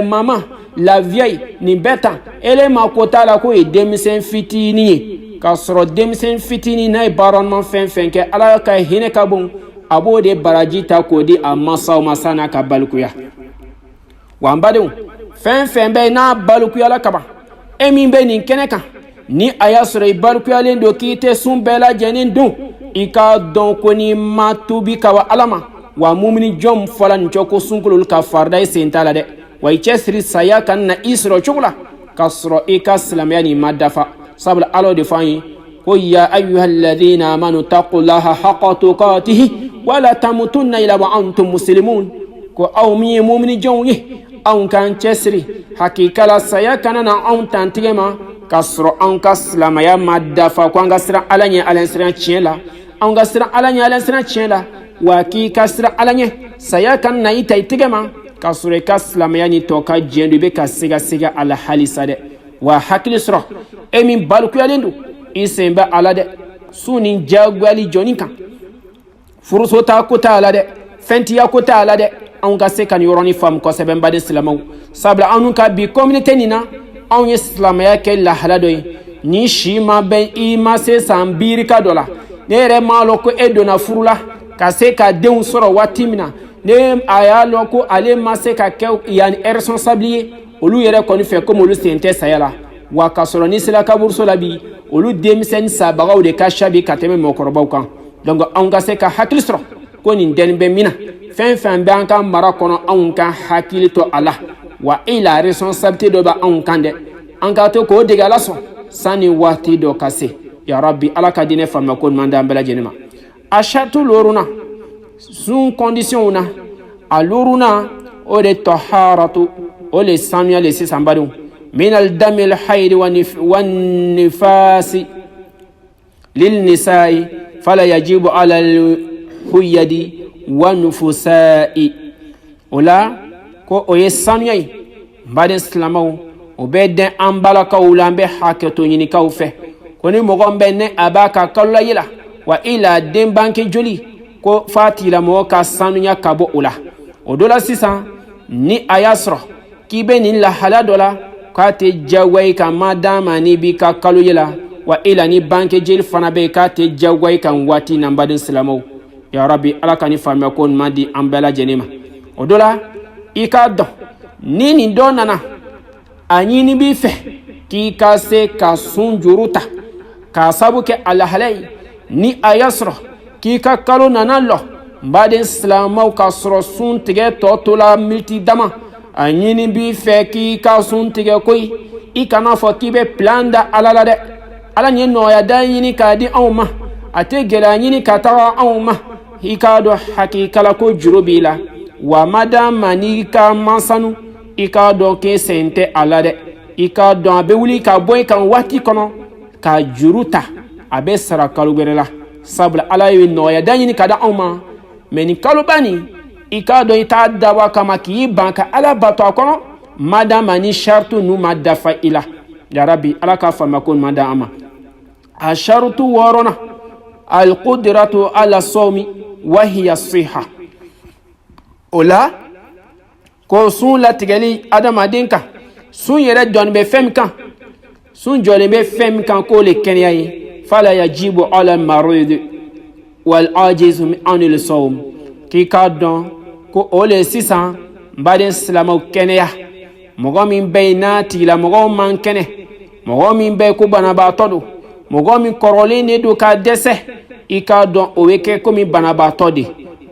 mama la vieille nin bɛɛ tan ele ma ko t'a la ko ye denmisɛn fitinin ye k'a sɔrɔ denmisɛn fitinin n'a ye baaraɲuman fɛn fɛn kɛ ala ka hinɛ ka bon a b'o de baraji ta k'o di a masaw ma san'a ka balikuya wa n badenw fɛn fɛn bɛ n'a balikuyala kaban e min bɛ nin kɛnɛ kan ni a y'a sɔrɔ i balikuyalen don k'i tɛ sun bɛɛ lajɛlen dun i k'a dɔn ko n'i ma tubi ka wa ala ma wa mumini jɔn fɔla nin cɔ ko sunkololu ka farida i sen t'a la dɛ wa i cɛsiri saya ka na i sɔrɔ cogo la k'a sɔrɔ i ka silamɛya nin ma dafa sabula ala de fɔ an ye ko ya ayyuhalladhina amanu taqullaha haqqa tuqatihi wala tamutunna illa wa antum muslimun ko aw min ye mumini jɔnw ye anw k'an cɛsiri hakikala saya kana na anw tantigɛ ma k'a sɔrɔ anw ka silamɛya ma dafa ko an ka siran ala ɲɛ alansira tiɲɛ la anw ka siran ala ɲɛ alansira tiɲɛ la wa k'i ka siran ala ɲɛ saya kana na i ta i tigɛ ma k'a sɔrɔ i ka silamɛya ni tɔ ka jɛn do i bɛ ka siga a la halisa dɛ wa hakili sɔrɔ e min balikuyalen don i sen bɛ ala dɛ su ni jagoyali jɔnni kan furuso ta ko t'a la dɛ fɛntiya ko t'a la dɛ anw ka se ka nin yɔrɔnin faamu kosɛbɛ n baden silamɛw sabula anw ka bi communauté nin na anw ye silamɛya kɛ lahala dɔ ye ni si ma bɛn i ma se san biirika dɔ la ne yɛrɛ m'a lɔn ko e donna furu la ka se ka denw sɔrɔ waati min na ne a y'a lɔn ko ale ma se ka kɛ yani responsable ye olu yɛrɛ kɔni fɛ komi olu sen tɛ saya la wa ka sɔrɔ ni sera kaburuso la bi olu denmisɛnnin sabagaw de ka ca bi ka tɛmɛ mɔgɔkɔrɔbaw kan donc anw ka se ka hakili sɔrɔ ko nin dɛnni bɛ min na fɛn fɛn bɛ an ka mara kɔnɔ anw ka hakili to a la wa i la responsabilité dɔ bɛ anw kan dɛ an ka to k'o dege ala sɔn sanni waati dɔ ka se ya rabbi ala ka di ne faamuya ko ɲuman di an bɛɛ lajɛlen ma a saratu loruna sun condition na a loruna o de taharatu o le sanuya le sisan badenw min aldami alhayri wannifasi lilnisai fala yajibu ala alhuyadi wanufusai o la ko o ye sanuya ye n baden silamɛw o bɛ dɛn an balakaw la an bɛ hakɛto ɲinikaw fɛ ko ni mɔgɔ bɛ ne a b'a ka kalo la yela wa i la den banke joli ko f'a tigilamɔgɔ ka sanuya ka bɔ o la o dɔ la sisan ni a y'a sɔrɔ k'i bɛ nin lahala dɔ la k'a tɛ jagoya i kan ma d'a ma n'i b'i ka kalo yela wa i la ni banke jeli fana bɛ yen k'a tɛ jagoya i kan waati na n baden silamɛw ya rabbi ala ka ni faamuya ko ɲuman di an bɛɛ lajɛlen ma o dɔ la i k'a dɔn ni nin dɔ nana a ɲini b'i fɛ k'i ka se ka sun juru ta k'a sabu kɛ a lahala ye ni a y'a sɔrɔ k'i ka kalo nana lɔ n baden silamɛw ka sɔrɔ sun tigɛ tɔ to la miniti dama a ɲini b'i fɛ k'i ka sun tigɛ koyi i kana fɔ k'i bɛ plan da ala la dɛ ala nin ye nɔgɔya da ɲini k'a di anw ma a tɛ gɛlɛya ɲini ka taga anw ma i k'a dɔn hakikala ko juru b'i la wa madama n'i ka mansanu i k'a dɔn k'e sen tɛ a la dɛ i k'a dɔn a bɛ wuli ka bɔ i kan waati kɔnɔ ka juru ta a bɛ sara kalo wɛrɛ la sabula ala ye nɔgɔya da ɲini ka da anw ma mɛ nin kaloba nin i k'a dɔn i t'a dabɔ a kama k'i ban ka ala bato a kɔnɔ madama ni sartu n'u ma dafa i la yarabi ala k'a faamuya ko ɲuman da an ma a sartu wɔɔrɔnan alqudratu ala sawmi wahiya siha o la ko sun latigɛli adamaden kan sun yɛrɛ jɔlen bɛ fɛn min kan sun jɔlen bɛ fɛn min kan k'o le kɛnɛya ye fala yajibu ala marid wal ajiz an el sawm k'i k'a dɔn ko o le sisan n baden silamɛw kɛnɛya mɔgɔ min bɛ yen n'a tigilamɔgɔw man kɛnɛ mɔgɔ min bɛ yen ko banabaatɔ don mɔgɔ min kɔrɔlen de don ka dɛsɛ i k'a dɔn o bɛ kɛ komi banabaatɔ de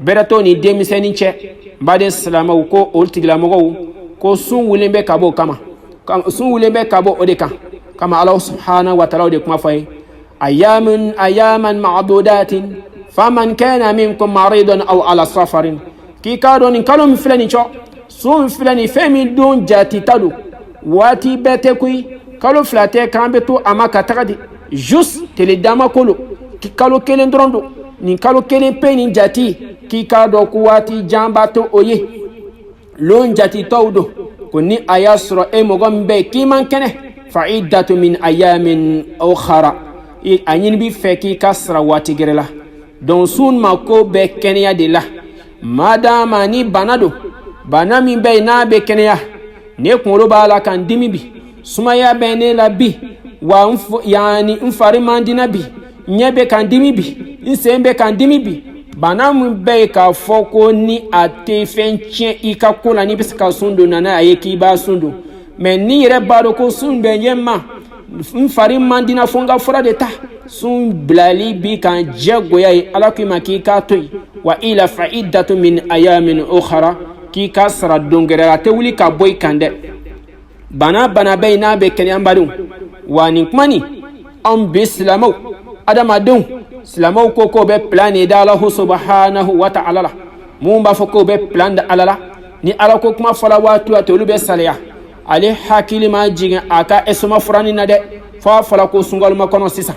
bɛrɛ t'o ni denmisɛnnin cɛ n baden silamɛw ko o tigilamɔgɔw ko sun wulen bɛ ka bɔ o kama sun wulen bɛ ka bɔ o de kan kama ala subhanahu wa ta'ala o de kuma fɔ ye ayaman ma'dudatin faman kana minkum maridan aw ala safarin k'i k'a dɔn nin kalo min filɛ nin cɔ sun filɛ nin fɛn min don jati ta don waati bɛɛ tɛ koyi kalo fila tɛ k'an bɛ to a ma ka taga di juste tile dama kolo kalo kelen dɔrɔn don nin kalo kelen pe nin jati k'i k'a dɔn ko waati jan b'a to o ye lon jati tɔw don ko ni a y'a sɔrɔ e mɔgɔ min bɛ yen k'i man kɛnɛ fa iddatu min ayamin ukhara a ɲini b'i fɛ k'i ka sara waati gɛrɛ la donc sun ma ko bɛ kɛnɛya de la madama ni bana don bana min bɛ yen n'a bɛ kɛnɛya ne kunkolo b'a la kan dimi bi sumaya bɛ ne la bi wa n fari man di na bi ɲɛ bɛ kan dimi bi n sen bɛ kan dimi bi bana min bɛ yen k'a fɔ ko ni a tɛ fɛn tiɲɛ i ka ko la n'i bɛ se ka sun don nana a ye k'i b'a sun don mɛ n'i yɛrɛ b'a dɔn ko sun bɛ ɲɛ ma fari mandina fonga fura de ta sun bilali bi kan jagoya ala ki makika toy wa ila fa'idatu min ayamin ukhra ki kasra dongera te wuli ka boy kande bana bayna be kenyan badun wa ni kumani am bislamo adama dun silamo ko be plani da Allah subhanahu wa ta'ala mumba foko be plan da alala ni ala ko kuma fala watu atolu be salaya ale hakili ma jinga aka esoma furani na de fala ko sungal ma kono sisa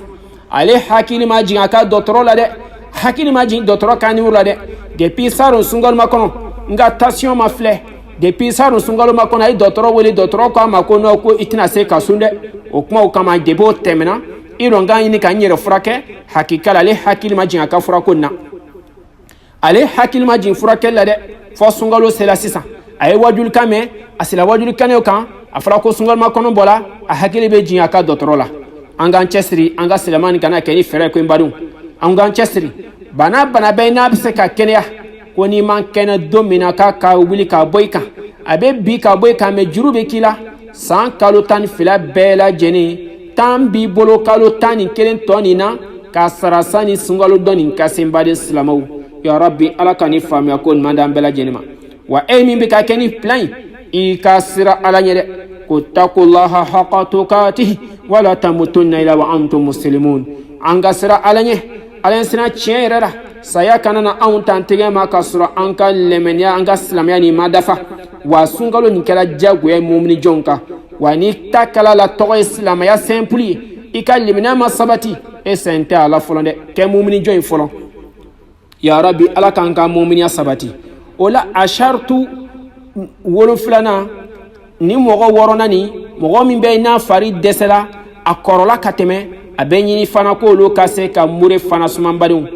ale hakili ma jinga aka docteur la de hakili ma jinga docteur kani wala de depuis saro sungal ma kono nga tension ma flé depuis saro sungal ma kono ay docteur wali docteur ko ma kono ko itina se ka sunde o kuma o kama debo temena ironga yini ka nyere furake hakikala ale hakili ma jinga aka furako na ale hakili ma jinga furake la de fo sungalo sela sisa ay wajul kame asila wajul kane kan afra ko sungal ma kono bola a hakili be jinga ka docteur la anga chesri anga selamani kana keni fere ko mbadum anga chesri bana be na bse ka kenya ko ni man kena domina ka wuli ka boyka abe bi ka boyka me jurube kila san kalo tan fila bela jeni tan bi bolo kalo tan kelen tonina ka sarasani sungalo doni ka sembade islamaw ya rabbi ala kani famya ko mandam bela jenima wa emi be ka keni plan i ka sira ala nyede ko taqullaha haqqa tuqatih wala tamutunna illa wa antum muslimun anga sira ala nye ala sina chenrera saya kanana an tantige ma ka sura anka lemenya anga islamya ni madafa wa sungalo ni kala jagoye mumni jonka wa ni takala la to islamya simpli ikalimina ma sabati e sente ala folonde ke mumni join folon ya rabbi ala kanka mumni sabati ola ashartu wolo fulana ni mogo worona ni mogo min be na fari desela akorola kateme abenyini fana ko lo kase ka mure fana suman badun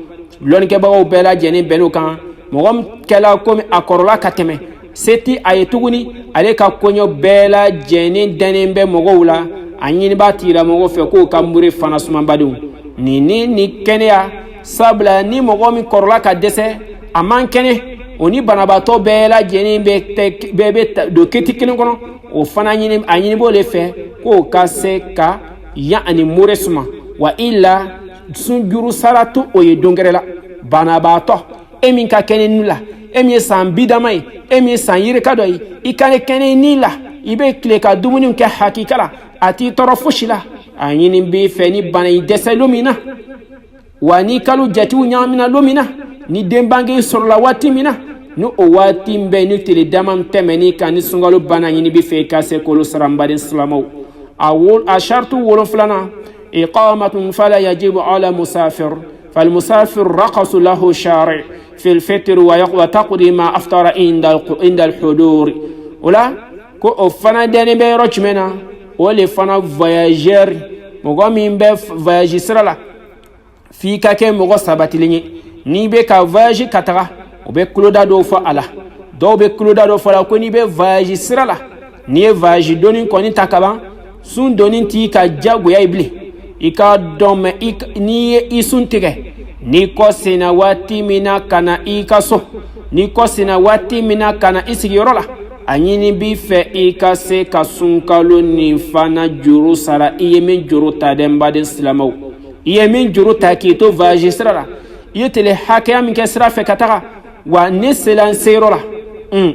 lon ke bawo bela jeni benu kan mogo kala ko akorola kateme seti ayetuguni ale ka konyo bela jeni denembe mogo wula anyini batira mogo fe ko ka mure fana suman badun ni kenya sabla ni mogo mi korola ka dese aman kene oni banabato bela jeni be do ketikini kono o fana anyini bo le fe ko kase ka ya ani muresuma wa illa sunjuru salatu o ye dongerela banabato emi ka kene nula emi san bidamai emi san yire kadoi ikane kene nila ibe kle ka dumuni ke hakikala ati torofushila anyini be fe ni bana idese lumina wa ni kalu jati unyamina lumina ni dembange sorla wati mina no o wati mbe ni tele damam temeni kan sungalo bana nyini bi fe kase ko sarambade islamaw awul ashartu wolo flana iqamatun fala yajibu ala musafir فالمسافر رقص له شارع في الفطر وتقضي ما أفطر عند الحضور ولا كو فنا دني بي روچمنا ولي فنا voyageur mogo min be voyage srala fi ka ke mogo sabatilini ni be ka voyage katara o be kloda do fo ala do be kloda do fo la ko ni be voyage srala ni voyage doni ko ni takaba sun doni ti ka jago ya ibli ika dome ni isun tige ni ko sina wati mina kana ikaso ni ko sina wati mina kana isigorola anyini bi fe ikase kasunkalo ni fana juru sara iyemin juru tademba de islamaw iyemin juru takito vagisrala yetele hakya min kesra fe kataka wa neselan serola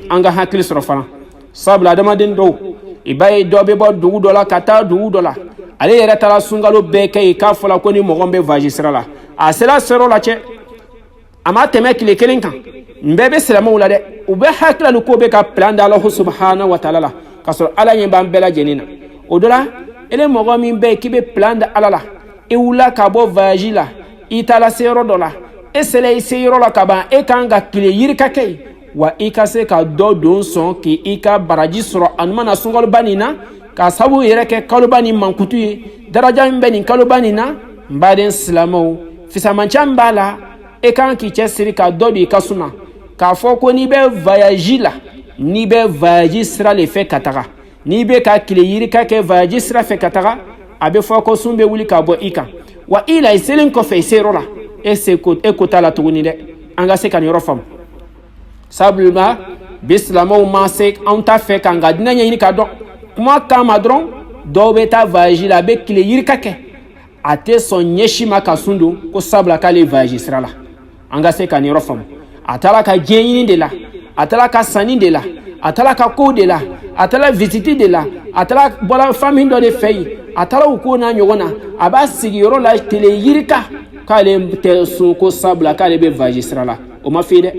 anga hakil srofana sabla dama den do ibaye dobe bo dugu dola kata dugu dola ale yere tala sungalo beke ka fola ko ni mogombe vagisrala a sela serola che ama teme kile kelen kan mbebe selama wala de ube hakla lu ko be ka plan da Allah subhanahu wa ta'ala kasor ala yin ban bela jenina odola ele mogomi be kibe plan da ala la e wula ka bo vagila itala sero dola e sele sero la ka ba e kanga kile yirka kai wa ikase ka do don son ki ika baraji soro anmana sungol banina ka sabu yere ke kalubani mankutu daraja mbe ni kalubani na mbaden islamo fisamancham bala e kan ki chesiri ka dobi kasuna ka foko ni be voyage la ni be voyage sera le fait katara ni be ka kile yiri ka ke voyage sera fait katara abe foko sumbe wuli ka bo ika wa ila iselin ko fe serola e se ko e ko tala tuguni de anga se kan yoro fam sabluma bislamo ma se anta fe kan ga dinanya ni ka do kuma ka madron dɔw bɛ taa voyage la a bɛ tile yirika kɛ a tɛ sɔn ɲɛsi ma ka sun don ko sabula k'ale voyage sira la an ka se ka nin yɔrɔ faamu a taara ka diɲɛ ɲini de la a taara ka sanni de la a taara ka kow de la a taara visite de la a taara bɔra famille dɔ de fɛ yen a taara u ko n'a ɲɔgɔn na a b'a sigi yɔrɔ la tile yirika k'ale tɛ sun ko sabula k'ale bɛ voyage sira la o ma f'i dɛ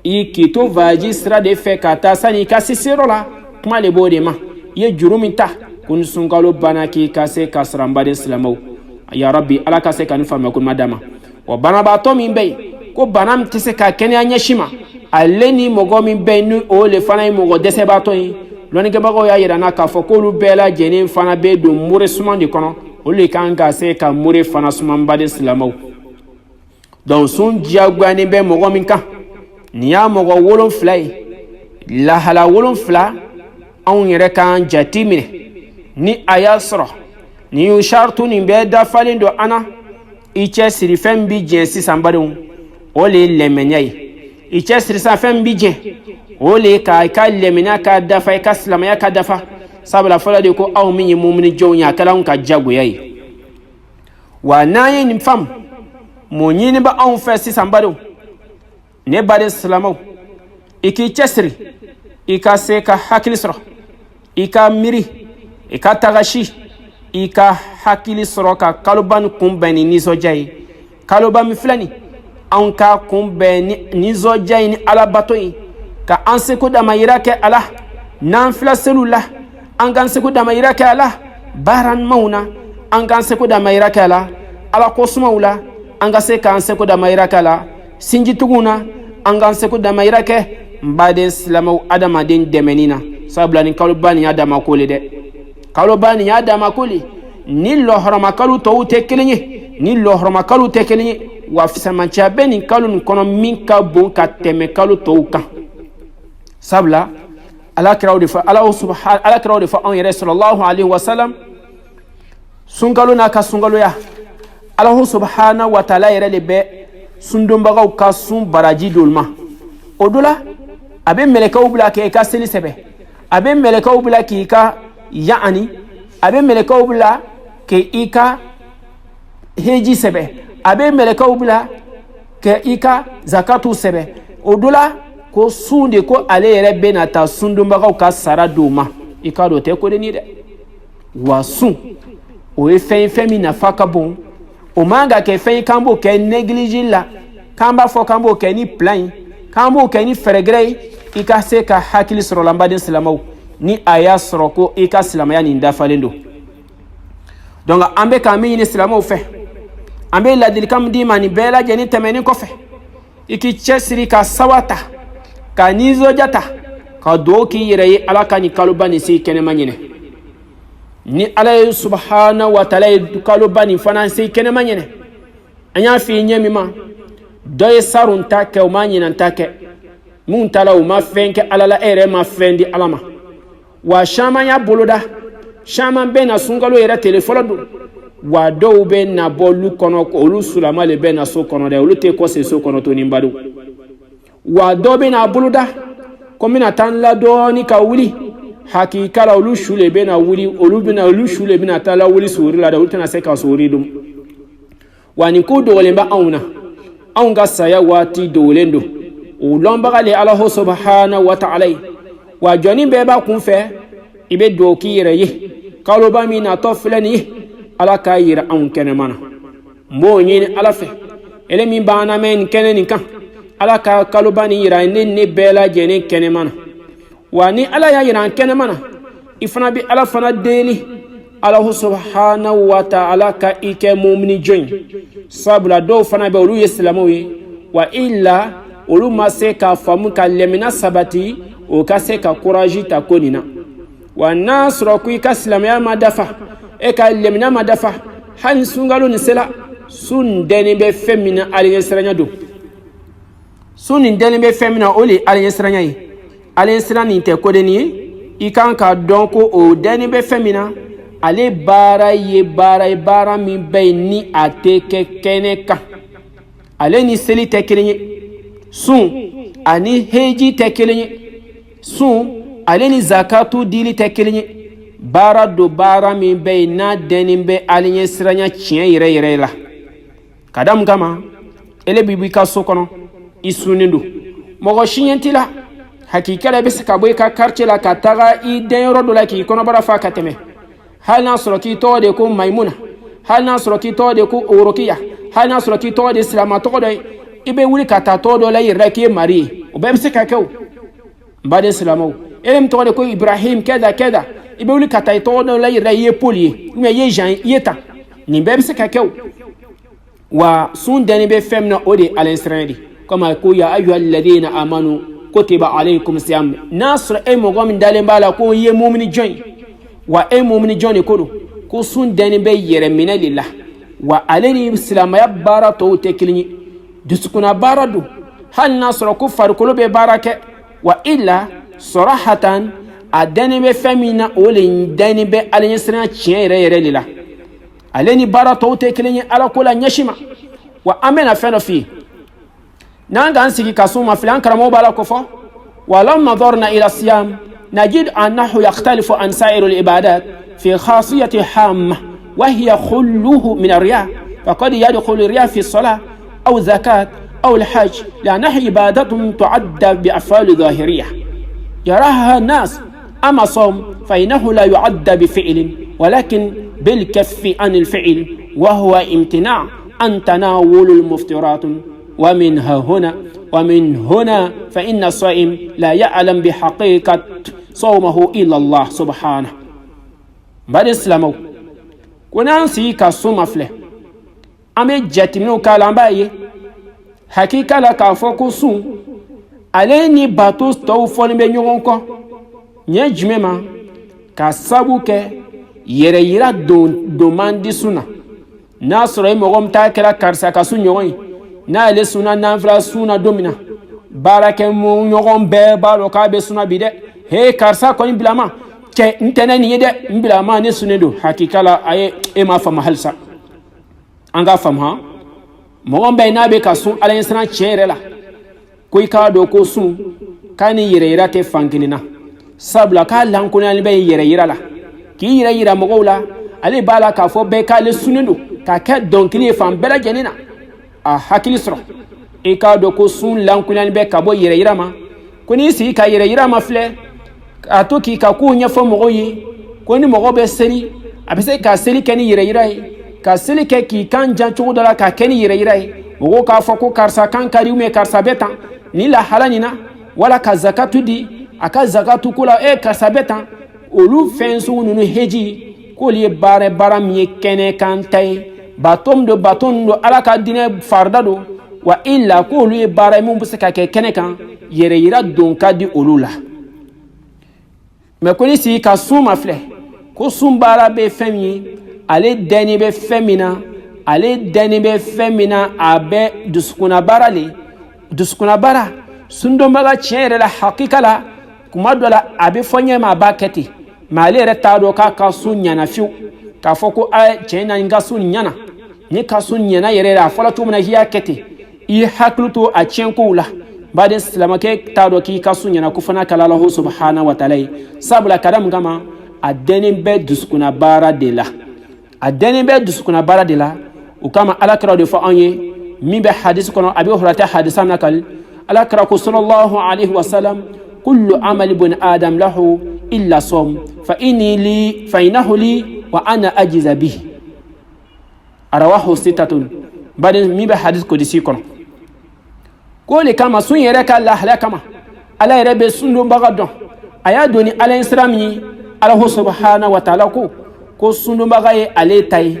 i k'i to voyage sira de fɛ ka taa sani i ka se yɔrɔ la kuma le b'o de ma i ye juru min ta ko ni sunkalo banna k'i ka se ka sara n baden silamɛw ya rabbi ala ka se ka nin faamuya ko ma d'a ma wa banabaatɔ min bɛ yen ko bana min tɛ se ka kɛnɛya ɲɛsin ma ale ni mɔgɔ min bɛ yen ni o le fana ye mɔgɔ dɛsɛbaatɔ ye lɔnnikɛbagaw y'a yira n na k'a fɔ k'olu bɛɛ lajɛlen fana bɛ don mure suman de kɔnɔ olu de kan ka se ka mure fana suman n baden silamɛw donc sun diyagoyalen bɛ mɔgɔ min kan nin y'a mɔgɔ 7 ye lahala 7 anw yɛrɛ k'an jati minɛ ni a y'a sɔrɔ nin y'u sartu nin bɛɛ dafalen don an na i cɛ siri fɛn bi jɛn sisan badenw o le ye lɛmɛɲa ye i cɛ siri sisan fɛn bi jɛn o le ye ka i ka lɛmɛɲa ka dafa i ka silamɛya ka dafa sabula fɔlɔ de ko aw min ye mumini jɔnw ye a kɛla anw ka jagoya ye wa n'an ye nin faamu mun ɲini bɛ anw fɛ sisan badenw ne baden silamɛw i k'i cɛ siri i ka se ka hakili sɔrɔ i ka miiri i ka tagasi i ka hakili sɔrɔ ka kaloba nin kunbɛn ni nisɔndiya ye kaloba min filɛ nin anw ka kunbɛn ni nisɔndiya ye ni alabato ye ka an seko damayira kɛ a la n'an filɛ seliw la an k'an seko damayira kɛ a la baara ɲumanw na an k'an seko damayira kɛ a la ala kosumaw la an ka se k'an seko damayira kɛ a la sinjituguw na an k'an seko damayira kɛ n baden silamɛw adamaden dɛmɛni na sabula nin kaloba nin y'a dama ko le dɛ kaloba nin y'a dama ko le ni lɔhɔrɔma kalo tɔw tɛ kelen ye ni lɔhɔrɔma kalo tɛ kelen ye wa fisamaciya bɛ nin kalo nin kɔnɔ min ka bon ka tɛmɛ kalo tɔw kan sabula alakiraw de fɔ alakiraw de fɔ anw yɛrɛ sallallahu alaihi wasallam sunkalo n'a ka sunkaloya alahu subhanahu wa taala yɛrɛ de bɛ sundonbagaw ka sun baraji d'olu ma o do la a bɛ mɛlɛkɛw bila k'i ka seli sɛbɛ a bɛ mɛlɛkɛw bila k'i ka yaani a bɛ mɛlɛkɛw bila k'i ka heji sɛbɛ a bɛ mɛlɛkɛw bila k'i ka zakatu sɛbɛ o do la ko sun de ko ale yɛrɛ bɛ na taa sundonbagaw ka sara d'o ma i k'a dɔn o tɛ ko de ni dɛ wa sun o ye fɛn ye fɛn min nafa ka bon o man ka kɛ fɛn ye k'an b'o kɛ néglige la k'an b'a fɔ k'an b'o kɛ ni plan ye k'an b'o kɛ ni fɛrɛgɛrɛ ye i ka se ka hakili sɔrɔ la n baden silamɛw ni a y'a sɔrɔ ko i ka silamɛya nin dafalen don donc an bɛ k'an min ɲini silamɛw fɛ an bɛ ladilikan min d'i ma nin bɛɛ lajɛlen tɛmɛnen kɔfɛ i k'i cɛsiri ka sawa ta ka nisɔndiya ta ka dugawu k'i yɛrɛ ye ala ka nin kaloba nin se kɛnɛma ɲinɛ ni ala ye subhanahu wa taala ye kaloba nin fana se kɛnɛma ɲinɛ an y'a f'i ɲɛ min ma dɔ ye sarun ta kɛ o ma ɲinɛ ta kɛ mun ta la o ma fɛn kɛ ala la e yɛrɛ ma fɛn di ala ma wa caman y'a boloda caman bɛ na sunkalo yɛrɛ tile fɔlɔ don wa dɔw bɛ na bɔ olu kɔnɔ olu sulama le bɛ na so kɔnɔ dɛ olu tɛ kɔse so kɔnɔ to ni badenw wa dɔw bɛ na boloda ko n bɛna taa n la dɔɔni ka wuli hakika la olu su le bɛ na wuli olu su le bɛna taa la wuli sori la dɛ olu tɛna se ka sori dun wa nin ko dogolen bɛ anw na anw ka saya waati dogolen don o lɔnbaga le ala subhanahu wa ta'ala ye wa jɔnni bɛɛ b'a kun fɛ i bɛ dugawu k'i yɛrɛ ye kaloba min natɔ filɛ nin ye ala k'a yira anw kɛnɛma na n b'o ɲini ala fɛ ele min b'an lamɛn nin kɛnɛ nin kan ala ka kaloba nin yira ne bɛɛ lajɛlen kɛnɛma na wa ni ala y'a yira an kɛnɛma na i fana bɛ ala fana deli ala subhanahu wa ta'ala ka i kɛ mumini jɔn ye sabula dɔw fana bɛ olu ye silamɛw ye wa illa olu ma se k'a faamu ka lɛmina sabati o ka se ka courage ta ko nin na wa n'a sɔrɔ ko i ka silamɛya ma dafa e ka lɛmina ma dafa hali sunkalo nin sela sun dɛnnen bɛ fɛn min na alaɲɛsiranya don sun nin dɛnnen bɛ fɛn min na o de ye alaɲɛsiranya ye alaɲɛsira nin tɛ ko de nin ye i kan ka dɔn ko o dɛnnen bɛ fɛn min na ale baara ye baara min bɛ yen ni a tɛ kɛ kɛnɛ kan ale ni seli tɛ kelen ye sun ani heji tɛ kelen ye sun ale ni zakatu dili tɛ kelen ye baara do baara min bɛ yen n'a dɛnnen bɛ aliɲɛ siranya tiɲɛ yɛrɛ yɛrɛ la ka da mun kama ele b'i b'i ka so kɔnɔ i sunnen don mɔgɔ si ɲɛ t'i la hakika la i bɛ se ka bɔ i ka quartier la ka taga i dɛnyɔrɔ dɔ la k'i kɔnɔbara fa ka tɛmɛ hali n'a sɔrɔ k'i tɔgɔ de ko Maimuna hali n'a sɔrɔ k'i tɔgɔ de ko Orokiya hali n'a sɔrɔ k'i tɔgɔ de Silama tɔgɔ dɔ ye i bɛ wuli ka taa tɔgɔ dɔ la i yɛrɛ la k'i ye Mari ye o bɛɛ bɛ se ka kɛ o n baden silamɛw ele min tɔgɔ de ko Ibrahim kɛda kɛda i bɛ wuli ka taa i tɔgɔ dɔ la i yɛrɛ la i ye Paul ye ou bien i ye Jean ye i ye tan nin bɛɛ bɛ se ka kɛ o wa sun dɛnni bɛ fɛn min na o de ye alansiranya de comme a ko ya ayyuhal ladina amanu kutiba alaykum siyam n'a sɔrɔ e mɔgɔ min dalen b'a la ko i ye mumini jɔn ye wa e mumini jɔn de ko don ko sun dɛnni bɛ yɛrɛ minɛ de la wa ale ni silamɛya baara tɔw tɛ kelen ye dusukuna baara don hali n'a sɔrɔ ko farikolo bɛ baara kɛ wa illa sarahatan a dɛnni bɛ fɛn min na o le dɛnni bɛ alaɲɛsiranya tiɲɛ yɛrɛ yɛrɛ de la ale ni baara tɔw tɛ kelen ye ala ko la ɲɛsi ma wa an bɛna fɛn dɔ f'i ye n'an k'an sigi ka sun ma filɛ an karamɔgɔ b'a la ko fɔ walamma darna ila siyam نجد أنه يختلف عن سائر العبادات في خاصية حامة وهي خلوه من الرياء فقد يدخل الرياء في الصلاة أو زكاة أو الحج لأنها عبادة تعد بأفعال ظاهرية يراها الناس أما صوم فإنه لا يعد بفعل ولكن بالكف عن الفعل وهو امتناع عن تناول المفطرات ومن هنا فإن الصائم لا يعلم بحقيقة صومه إلا الله سبحانه بعد السلام كنا نسي كصوم فله أمي جاتمنو كلام باي حقيقة لا كافوكو صوم عليني باتوس توفون بنيونكو نجمما كسبوك يريرا دومان دي سنة ناصر مغم تاكلا كارسا كسون يوين نالي سنة نانفلا سنة دومنا بارك مو يوغم بيبالو كابي سنة بيدي he karsa ko bilama ke ntene ni de bilama ne sunedo hakika la ay e ma fama halsa anga fama mo be na be ka sun alayin sana chere la ko ka do ko sun kani yire yira te fankinina sabla ka lan ko ni be yire yira la ki yire yira mo gola ale bala ka fo be ka le sunedo ka ke donc ni fam bela jenina a hakili sro e ka do ko sun lan ko ni be ka bo yire yira ma ko ni si ka yire yira ma fle a to k'i ka kow ɲɛfɔ mɔgɔw ye ko ni mɔgɔ bɛ seli a bɛ se ka seli kɛ ni yɛrɛ yira ye ka seli kɛ k'i kan jan cogo dɔ la ka kɛ ni yɛrɛ yira ye mɔgɔw k'a fɔ ko karisa kan ka di karisa bɛ tan ni lahala nin na wala ka zakatu di a ka zakatu ko la karisa bɛ tan olu fɛn sugu ninnu heji k'olu ye baara min ye kɛnɛ kan ta ye baton do ala ka dinɛ farida do wa illa k'olu ye baara ye min bɛ se ka kɛ kɛnɛ kan yɛrɛ yira don ka di olu la mais ko ni si ka sun ma filɛ ko sun baara bɛ fɛn min ye ale dɛni bɛ fɛn min na a bɛ dusukuna baara le dusukuna baara sundonbaga tiɲɛ yɛrɛ la hakika la kuma dɔ la a bɛ fɔ ɲɛ ma a b'a kɛ ten mais ale yɛrɛ t'a dɔn k'a ka sun ɲɛna fiyewu k'a fɔ ko tiɲɛ na n ka sun ɲɛna ni ka sun ɲɛna yɛrɛ a fɔra cogo min na k'i y'a kɛ ten i hakili to a tiɲɛkow la baden silamakɛ t'a dɔn k'i ka sun ɲɛna ko fana kala Alahu subhanahu wa ta'ala ye sabula ka da mun kama a dɛnnen bɛ dusukuna baara de la o kama alakira de fɔ anw ye min bɛ hadisi kɔnɔ a bɛ hurata hadisa na kali alakira ko sallallahu alaihi wa sallam kullu amali bun adam lahu illa som fa innahu li wa ana ajiza bihi arawahu sitatun baden min bɛ hadisi kodisi kɔnɔ ko le kama sun yɛrɛ ka lahala kama ala yɛrɛ bɛ sundonbaga dɔn a y'a doni ala ye sira min ye Alahu subhanahu wa ta'ala ko sundonbaga ye ale ta ye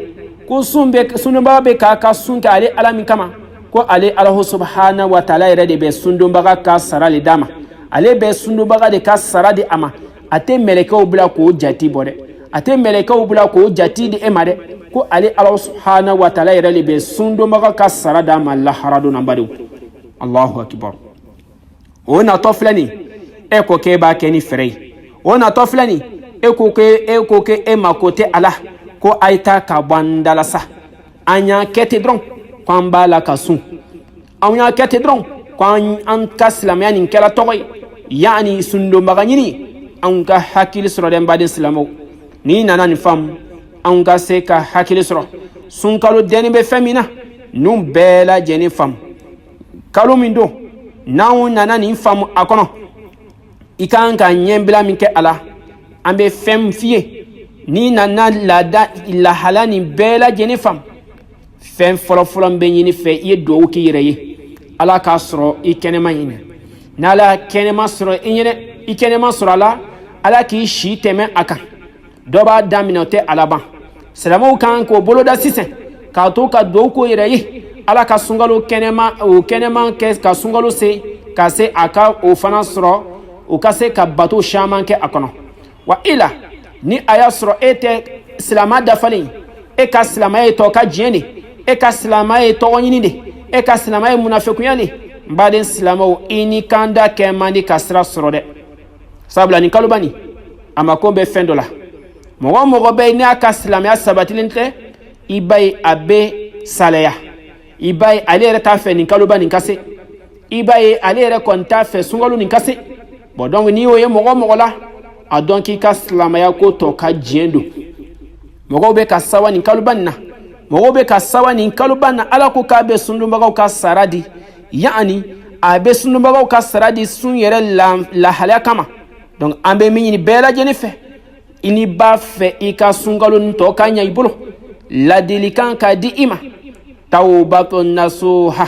ko sundonbaga bɛ k'a ka sun kɛ ale ala min kama ko ale Alahu subhanahu wa ta'ala yɛrɛ de bɛ sundonbaga ka sara le d'a ma ale bɛ sundonbaga de ka sara di a ma a tɛ mɛlɛkɛw bila k'o jati bɔ dɛ a tɛ mɛlɛkɛw bila k'o jati di e ma dɛ ko ale Alahu subhanahu wa ta'ala yɛrɛ de bɛ sundonbaga ka sara d'a ma lahara don na badenw Allahu akbar o natɔ filɛ nin e ko k'e b'a kɛ ni fɛrɛ ye o natɔ filɛ nin e ko k'e mako tɛ a la ko a ye taa ka bɔ an dala sa an y'a kɛ ten dɔrɔn k'an b'a la ka sun an y'a kɛ ten dɔrɔn k'an ka silamɛya nin kɛra tɔgɔ ye yaani sundonbaga ɲini an ka hakili sɔrɔ dɛ n baden silamɛw ni nana ni fam an ka se ka hakili sɔrɔ sunkalo deni bɛ fɛn min na ninnu bɛɛ lajɛlen faamu kalo min don n'anw nana nin faamu a kɔnɔ i kan ka ɲɛbila min kɛ a la an bɛ fɛn min f'i ye n'i nana lahala nin bɛɛ lajɛlen faamu fɛn fɔlɔfɔlɔ bɛ ɲini fɛ i ye dugawu k'i yɛrɛ ye ala k'a sɔrɔ i kɛnɛma ɲinɛ n'ala kɛnɛma sɔrɔ i kɛnɛma sɔrɔ a la ala k'i si tɛmɛ a kan dɔ b'a daminɛ o tɛ a laban silamɛw kan k'o boloda sisan k'a to ka dugawu k'o yɛrɛ ye ala ka sunkalo kɛnɛma kɛ ka sunkalo se ka se a ka o fana sɔrɔ o ka se ka bato caman kɛ a kɔnɔ wa i la ni a y'a sɔrɔ e tɛ silamɛ dafalen e ka silamɛya ye tɔ ka diɲɛ de e ka silamɛya ye tɔgɔ ɲini de e ka silamɛya ye munafikunya de n baden silamɛw i ni kan da kɛ man di ka sira sɔrɔ dɛ sabula nin kaloba nin a mako bɛ fɛn dɔ la mɔgɔ o mɔgɔ bɛ yen n'a ka silamɛya sabatilen tɛ i b'a ye a bɛ salaya i b'a ye ale yɛrɛ t'a fɛ nin kaloba nin ka se i b'a ye ale yɛrɛ kɔni t'a fɛ sunkalo nin ka se bon donc n'i y'o ye mɔgɔ o mɔgɔ la a dɔn k'i ka silamɛya ko tɔ ka diɲɛ don mɔgɔw bɛ ka sawa nin kaloba nin na mɔgɔw bɛ ka sawa nin kaloba na ala ko k'a bɛ sundunbagaw ka sara di yaani a bɛ sundunbagaw ka sara di sun yɛrɛ lahalaya kama donc an bɛ min ɲini bɛɛ lajɛlen fɛ i ni b'a fɛ i ka sunkalo nin tɔ ka ɲɛ i bolo ladilikan ka di i ma tawbatun nasuha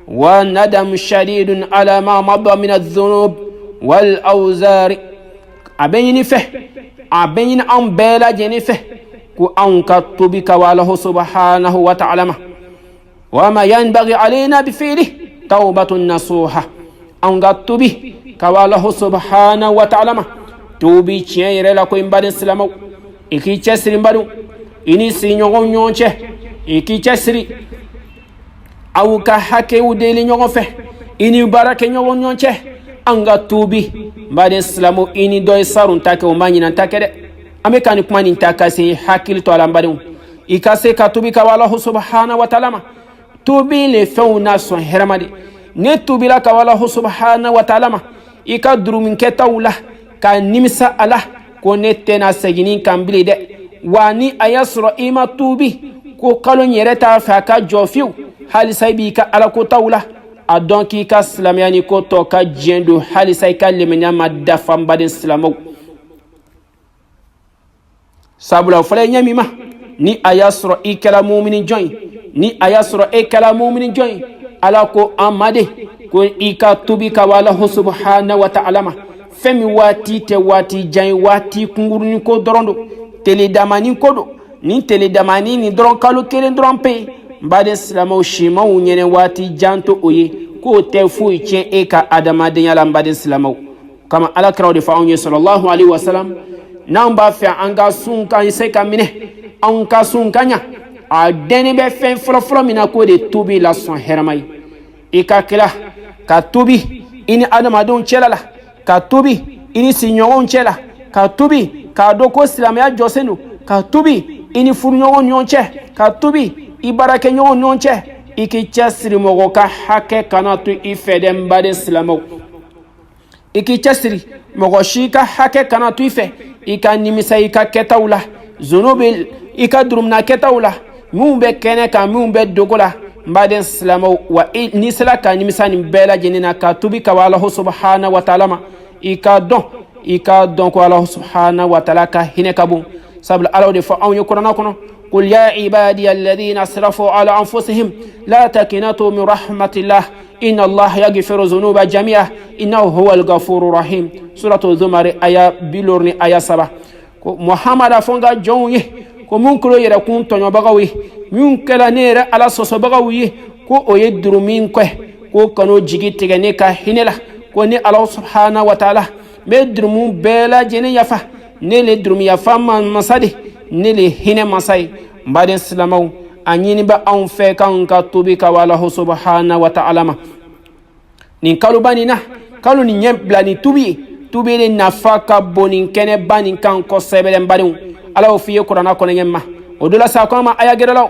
wa nadam shadidun ala ma mada min adh-dhunub wal awzari a bɛ ɲini fɛ a bɛ ɲini an bɛɛ lajɛlen fɛ ko an ka tubi ka Allahu subhanahu wa ta'ala ma wa ma yanbaghi alayna bi fi'li tawbatun nasuha an ka tubi ka Allahu subhanahu wa ta'ala ma tubi tiɲɛ yɛrɛ la ko n baden silamɛw i k'i cɛsiri n badenw i ni sigiɲɔgɔnw ɲɔgɔn cɛ i k'i cɛsiri aw ka hakɛw deli ɲɔgɔn fɛ i ni baarakɛɲɔgɔnw ɲɔgɔn cɛ an ka tubi n baden silamɛw i ni dɔ ye sarun ta kɛ o ma ɲinan ta kɛ dɛ an bɛ ka nin kuma nin ta ka se hakili to a la n badenw i ka se ka tubi ka Allahu subhanahu wa ta'ala ma tubi le fɛnw na sɔn hɛrɛma de ne tubila ka Allahu subhanahu wa ta'ala ma i ka duruminkɛtaw la ka nimisa a la ko ne tɛna seginin kan bilen dɛ wa ni a y'a sɔrɔ i ma tubi ko kalo yɛrɛ t'a fɛ a ka jɔ fiyewu halisa i b'i ka alakotaw la a dɔn k'i ka silamɛya ni ko tɔ ka diɲɛ don halisa i ka limaniya ma dafa n baden silamɛw sabula o fɔra ɲɛ min ma ni a y'a sɔrɔ i kɛra mumini jɔn ye ni a y'a sɔrɔ e kɛra mumini jɔn ye ala ko an ma de ko i ka tubi ka Allahu subhanahu wa ta'ala ma fɛn min waati tɛ waati jan ye waati kunkurunin ko dɔrɔn don teledamani ko don ni teledamani ni dɔrɔn kalo kelen dɔrɔn pe yen n baden silamɛw simanw ɲɛnɛ waati jan to o ye k'o tɛ foyi tiɲɛ e ka adamadenya la n baden silamɛw kama alakiraw de fɔ anw ye sallallahu alaihi wa sallam n'an b'a fɛ an ka sun ka se ka minɛ an ka sun ka ɲa a dɛnni bɛ fɛn fɔlɔfɔlɔ min na k'o de tubi la sɔn hɛrɛma ye i ka tila ka tubi i ni adamadenw cɛla la ka tubi i ni sigiɲɔgɔnw cɛ la ka tubi k'a dɔn ko silamɛya jɔsen don ka tubi i ni furuɲɔgɔn ɲɔgɔn cɛ ka tubi i baarakɛɲɔgɔn ɲɔgɔn cɛ i k'i cɛsiri mɔgɔ ka hakɛ kana to i fɛ dɛ n baden silamɛw i k'i cɛsiri mɔgɔ si ka hakɛ kana to i fɛ i ka nimisa i ka kɛtaw la zono bɛ i ka durumina kɛtaw la minnu bɛ kɛnɛ kan minnu bɛ dogo la n baden silamɛw wa n'i sera ka nimisa nin bɛɛ lajɛlen na ka tubi ka Allahu subhanahu wa ta'ala ma i ka dɔn ko Allahu subhanahu wa ta'ala ka hinɛ ka bon sabula ala de fɔ anw ye kuranɛ kɔnɔ قل يا عبادي الذين اسرفوا على انفسهم لا تقنطوا من رحمة الله إن الله يغفر الذنوب جميعا إنه هو الغفور الرحيم سورة الزمر آية بلورني آية 7 محمد فونغا جون ko mun kulo yɛrɛ kun tɔɲɔbagaw ye min kɛla ne yɛrɛ ala sɔsɔbagaw ye ko o ye duru min kɛ ko kan'o jigi tigɛ ne ka hinɛ la ko ni ala subhanahu wa ta'ala n bɛ durumu bɛɛ lajɛlen yafa ne le durumu yafa masa de ne le hinɛ masa ye n baden silamɛw a ɲini bɛ anw fɛ k'anw ka tubi ka Allahu subhanahu wa ta'ala ma nin kaloba nin na kalo nin ɲɛ bila nin tubi ye tubi de nafa ka bon nin kɛnɛba nin kan kosɛbɛ n badenw ala y'o f'i ye kuranɛ kɔnɔ ɲɛ ma o dɔ la sa ko an ma aya gɛrɛ la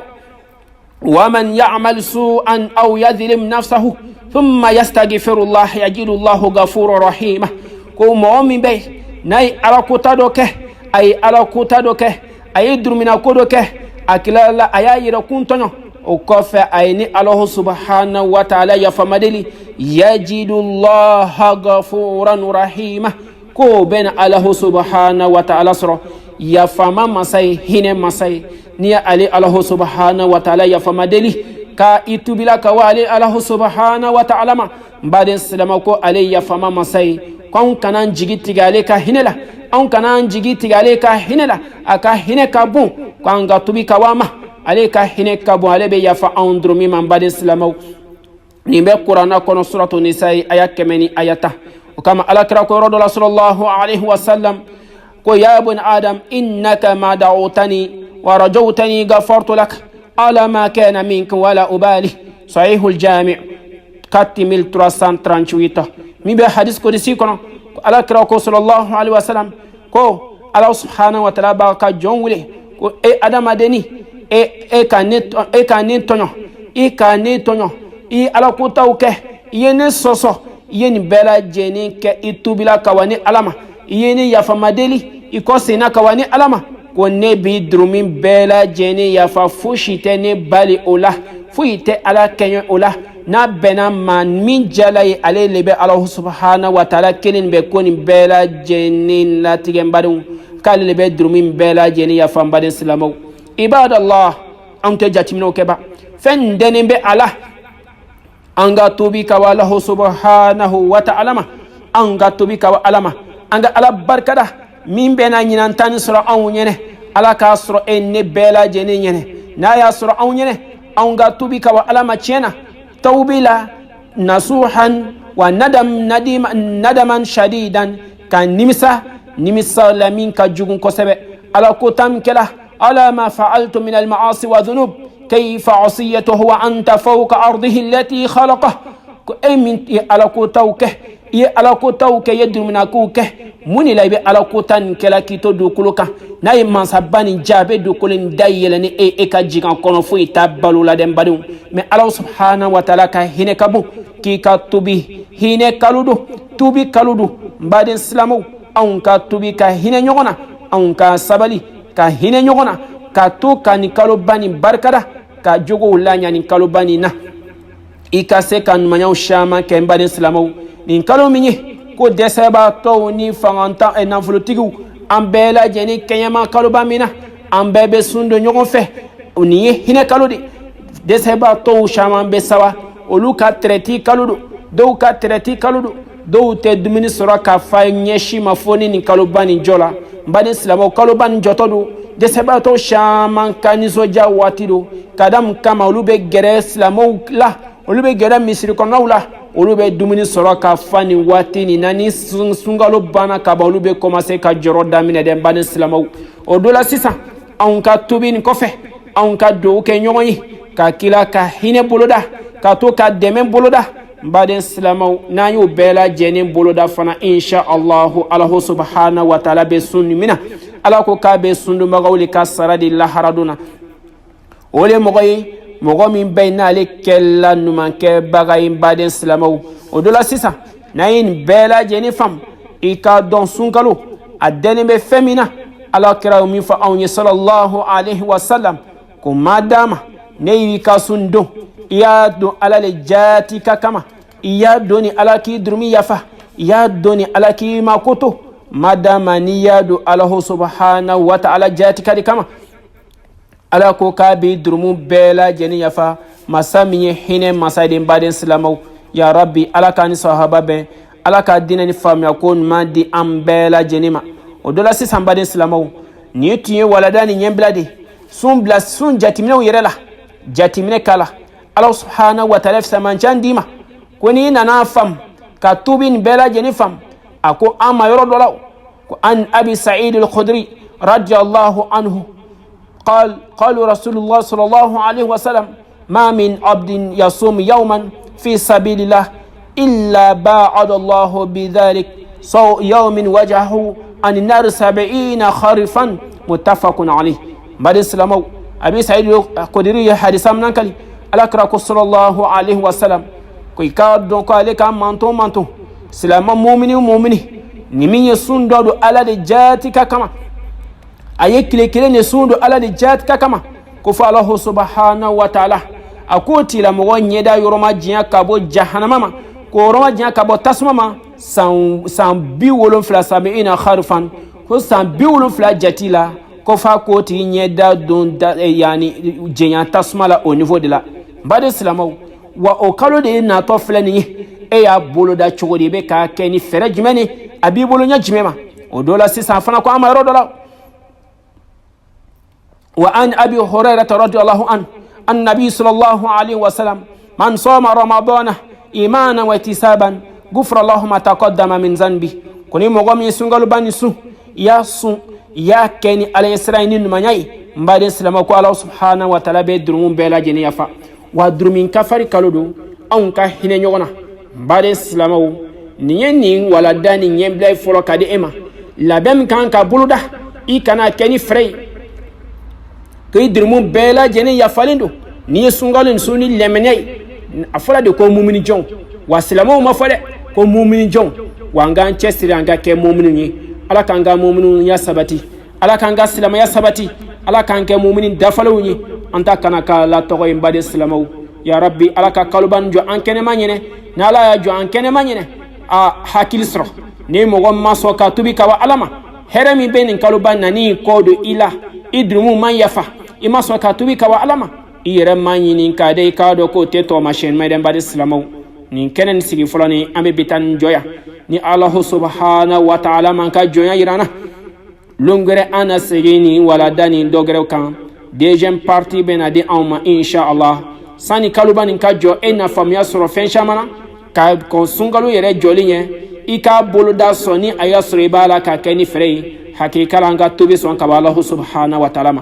wa man ya'mal su'an aw yadhlim nafsahu thumma yastaghfirullah yajidullahu ghafurur rahima ko mɔgɔ min bɛ n'a ye alakota dɔ kɛ ay ala kuta do ke ay durmina ko do ke akila la aya yira kuntonyo o kofe ay ni Allah subhanahu wa ta'ala ya famadeli yajidullaha ghafuran rahima ko ben Allah subhanahu wa ta'ala soro ya fama masai hine masai ni ali Allah subhanahu wa ta'ala ya famadeli ka itubila ka wali Allah subhanahu wa ta'ala ma baden salama ko ali ya fama masai kon kanan jigi tigale ka hinela on kanan jigi tigale ka hinela aka hine ka bu kon ga tubi ka wama ali ka hine ka bu ale be ya fa andrumi man baden salama ni be qur'ana kono suratu nisa ayat kemeni ayata kama alakra ko rodo sallallahu alaihi wasallam ko ya ibn adam innaka ma da'utani wa rajawtani ghafartu lak ala ma kana minka wala ubali sahihul jami' 4338 mi be hadith ko disi kono alakra ko sallallahu alaihi wasallam ko Allah subhanahu wa ta'ala ba ka jonwule ko e adama deni e kanet tonyo i ala ko tawke yene soso yeni bela jeni ke itubila kawani alama yeni yafa madeli iko sina kawani alama ko ne bi drumin bela jeni yafa fushite ne bali ola fuite ala kenyo ola na bena man min jalai ale lebe Allah subhanahu wa ta'ala kelin be koni bela jeni latigen badu kale lebe drumin bela jeni yafa mbade silamo ibadallah ante jatimno keba fen denen be ala anga tubi ka Allah subhanahu wa ta'ala ma anga tubi ka alama anga ala barkada min bena nyinan tan sura an nyene ala ka sura en bela jeni nyene na ya sura an nyene anga tubi ka alama chena tawbila nasuhan wa nadaman shadidan kan nimisa lamin ka jugun ko sebe ala ko tam kala ala ma fa'altu min al ma'asi wa dhunub كيف عصيته وأنت فوق أرضه التي خلقه أمين على كوتاوك على كوتاوك يدر من أكوك مني لا يبي على كوتان كلا كيتو دوكلوكا ناي من سباني جابي دوكولين دايلني كاجيكا كونفوي تابالو لا دم بدو من الله سبحانه وتعالى كهينه كابو كي كاتوبي هينه كالودو توبي كالودو بعدين سلامو أون كاتوبي كهينه نيوغنا أون كسبالي كهينه نيوغنا كاتو كاني كالوباني بركدا ka jogo lanya ni kalobani na ikase kan manyaw shama ken badin islamo ni kalominyi ko deseba to ni fanganta en envelotigu ambela jeni kenyama kalobamina ambebe sundo nyogon fe oni hine kalodi deseba to shama be sawa oluka treti kalodo do ka treti kalodo do te dumini sura ka fa nyeshi mafoni ni kalobani jola badin islamo kalobani jotodu deseba to shaman kaniso jawatido kadam kama olube gere islamo la olube gere misiri kono la olube dumini soro ka fani watini nani sungalo bana ka ba olube commencer ka joro damine dem ban islamo odola sisa on ka tubin kofe on ka do ke nyoyi ka kila ka hine boloda ka to ka demen boloda baden islamo nayu bela jenin boloda fana insha Allah Allah subhanahu wa ta'ala be sunni mina ala ko ka be sundu magawli ka saradi la haraduna ole mogo min bayna ale kella numan ke bagay baden islamo odola sisa nayin bela jeni fam ika don sunkalo adene be femina ala kira mi fa awni sallallahu alaihi wasallam ko madama neyi ka sundo iya do ala le jati ka kama iya doni ala ki durmi yafa iya doni ala ki makoto madama niyadu Allah subhanahu wa ta'ala jati ka kama ala ko ka bi durmu bela jeni yafa masami hine masaidin baden islamo ya rabbi ala kan sahaba be ala ka dinani famya ko madi am bela jenima odola si sambadin islamo ni tiye waladani nyemblade sun jatimine yerela jatimine kala Allah subhanahu wa ta'ala samanjan dima koni nana fam ka tubin bela jeni fam ako ama yoro dola ko an abi sa'id al-khudri radiyallahu anhu قال رسول الله صلى الله عليه وسلم ما من عبد يصوم يوما في سبيل الله إلا باعد الله بذلك يوم وجهه عن النار 70 خريفا متفق عليه بعد السلام أبي سعيد الخدري حديث من كلي الأكرم صلى الله عليه وسلم كي كاد قال لك مانتو سلام مؤمن نمين يسون دو على جاتك كما aye kile ne sundu ala di jat kakama ko fa Allah subhanahu wa ta'ala akoti la mo nyeda yoroma jiya kabo jahannama ko roma jiya kabo tasmama san bi wolon fla sabiina kharfan ko san bi wolon fla jatila ko fa koti nyeda don yani jiya tasmala au niveau de la bade islamaw wa o kalo de na to fla ni e ya bolo da chogodi be ka keni fere jumeni abi bolo nya jimema o dola sisa fana ko amaro dola وعن أبي هريرة رضي الله عنه النبي صلى الله عليه وسلم من صام رمضان إيمانا واحتسابا غفر الله ما تقدم من ذنبه كوني مغامي سونغالو باني سو يا كني على إسرائيل نمانياي مبادئ السلام عليكم الله سبحانه وتعالى بدرمون بلا جنيا فا ودرمين كفاري كالودو أنكا هنا نيونا مبادئ السلام نين ولا داني نين بلاي فلو كادي إما لابم كان كابولودا إيكانا كني فري kay dirmu bela jene ya falindo ni sungalin suni lemenay afala de ko mumini jon wa silamo ma fale ko mumini jon wa ngan chesiri anga ke mumini ni ala kanga mumini ya sabati ala kanga silama ya sabati ala kanga mumini dafalo ni anta kana ka la to ko mbade silamo ya rabbi ala ka kaluban jo ankene manyene na ala ya jo ankene manyene a hakilisro ni mo gom maso ka tubi ka wa alama heremi benin kaluban nani kodo ila idrumu man yafa ima so ka tubi ka wa alama ire manyi nin ka dai ka do ko te to machine mai den badi islamo nin kenen sigi fulani ambe bitan joya ni Allah subhanahu wa ta'ala man ka joya irana lungere ana sigini wala dani dogere kan deuxième partie benadi awma insha Allah sani kaluban ka jo ena famia soro fenshamana ka konsungalu yere jolinye ika boluda soni ayasri bala ka keni frei hakika langa tubi son ka Allah subhanahu wa ta'ala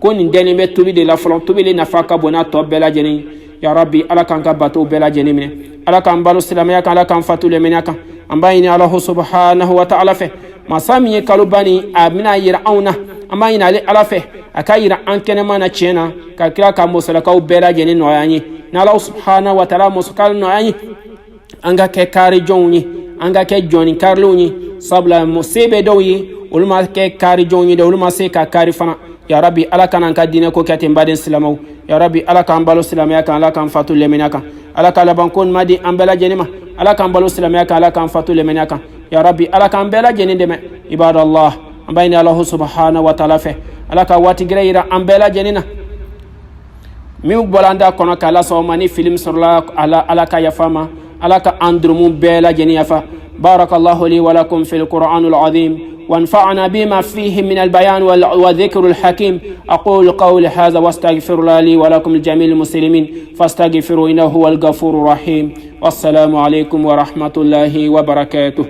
koni ndeni be tubi de la folon tubi le nafaka bona to bela jeni ya rabbi ala kan ka bato bela jeni mine ala kan balu silamaya kan ala kan fatule menaka ambayini Allah subhanahu wa ta'ala fe masami kalubani amina yirauna ambayini ale ala fe akayira ankene mana chena ka kira ka musala ka bela jeni no yanyi na Allah subhanahu wa ta'ala musukal no yanyi anga ke kari jonni anga ke joni karluni sabla musibe doyi ulma ke kari jonni de ulma se ka kari fana ya rabbi ala kan ka dine ko kete mbaden silamaw ya rabbi ala kan balo silamaya kan ala kan fatul leminaka ala kan laban kon madi ambela jenima ala kan balo silamaya kan ala kan fatul leminaka ya rabbi ala kan bela jeninde me ibadallah ambayni allah subhanahu wa ta'ala fe ala ka wati greira ambela jenina mi bolanda kono kala so mani film surla ala ka yafama ala ka andrumu bela jeniyafa barakallahu li wa lakum fil qur'anil azim وانفعنا بما فيه من البيان والذكر الحكيم أقول قولي هذا واستغفر الله لي ولكم الجميع المسلمين فاستغفروا إنه هو الغفور الرحيم والسلام عليكم ورحمة الله وبركاته.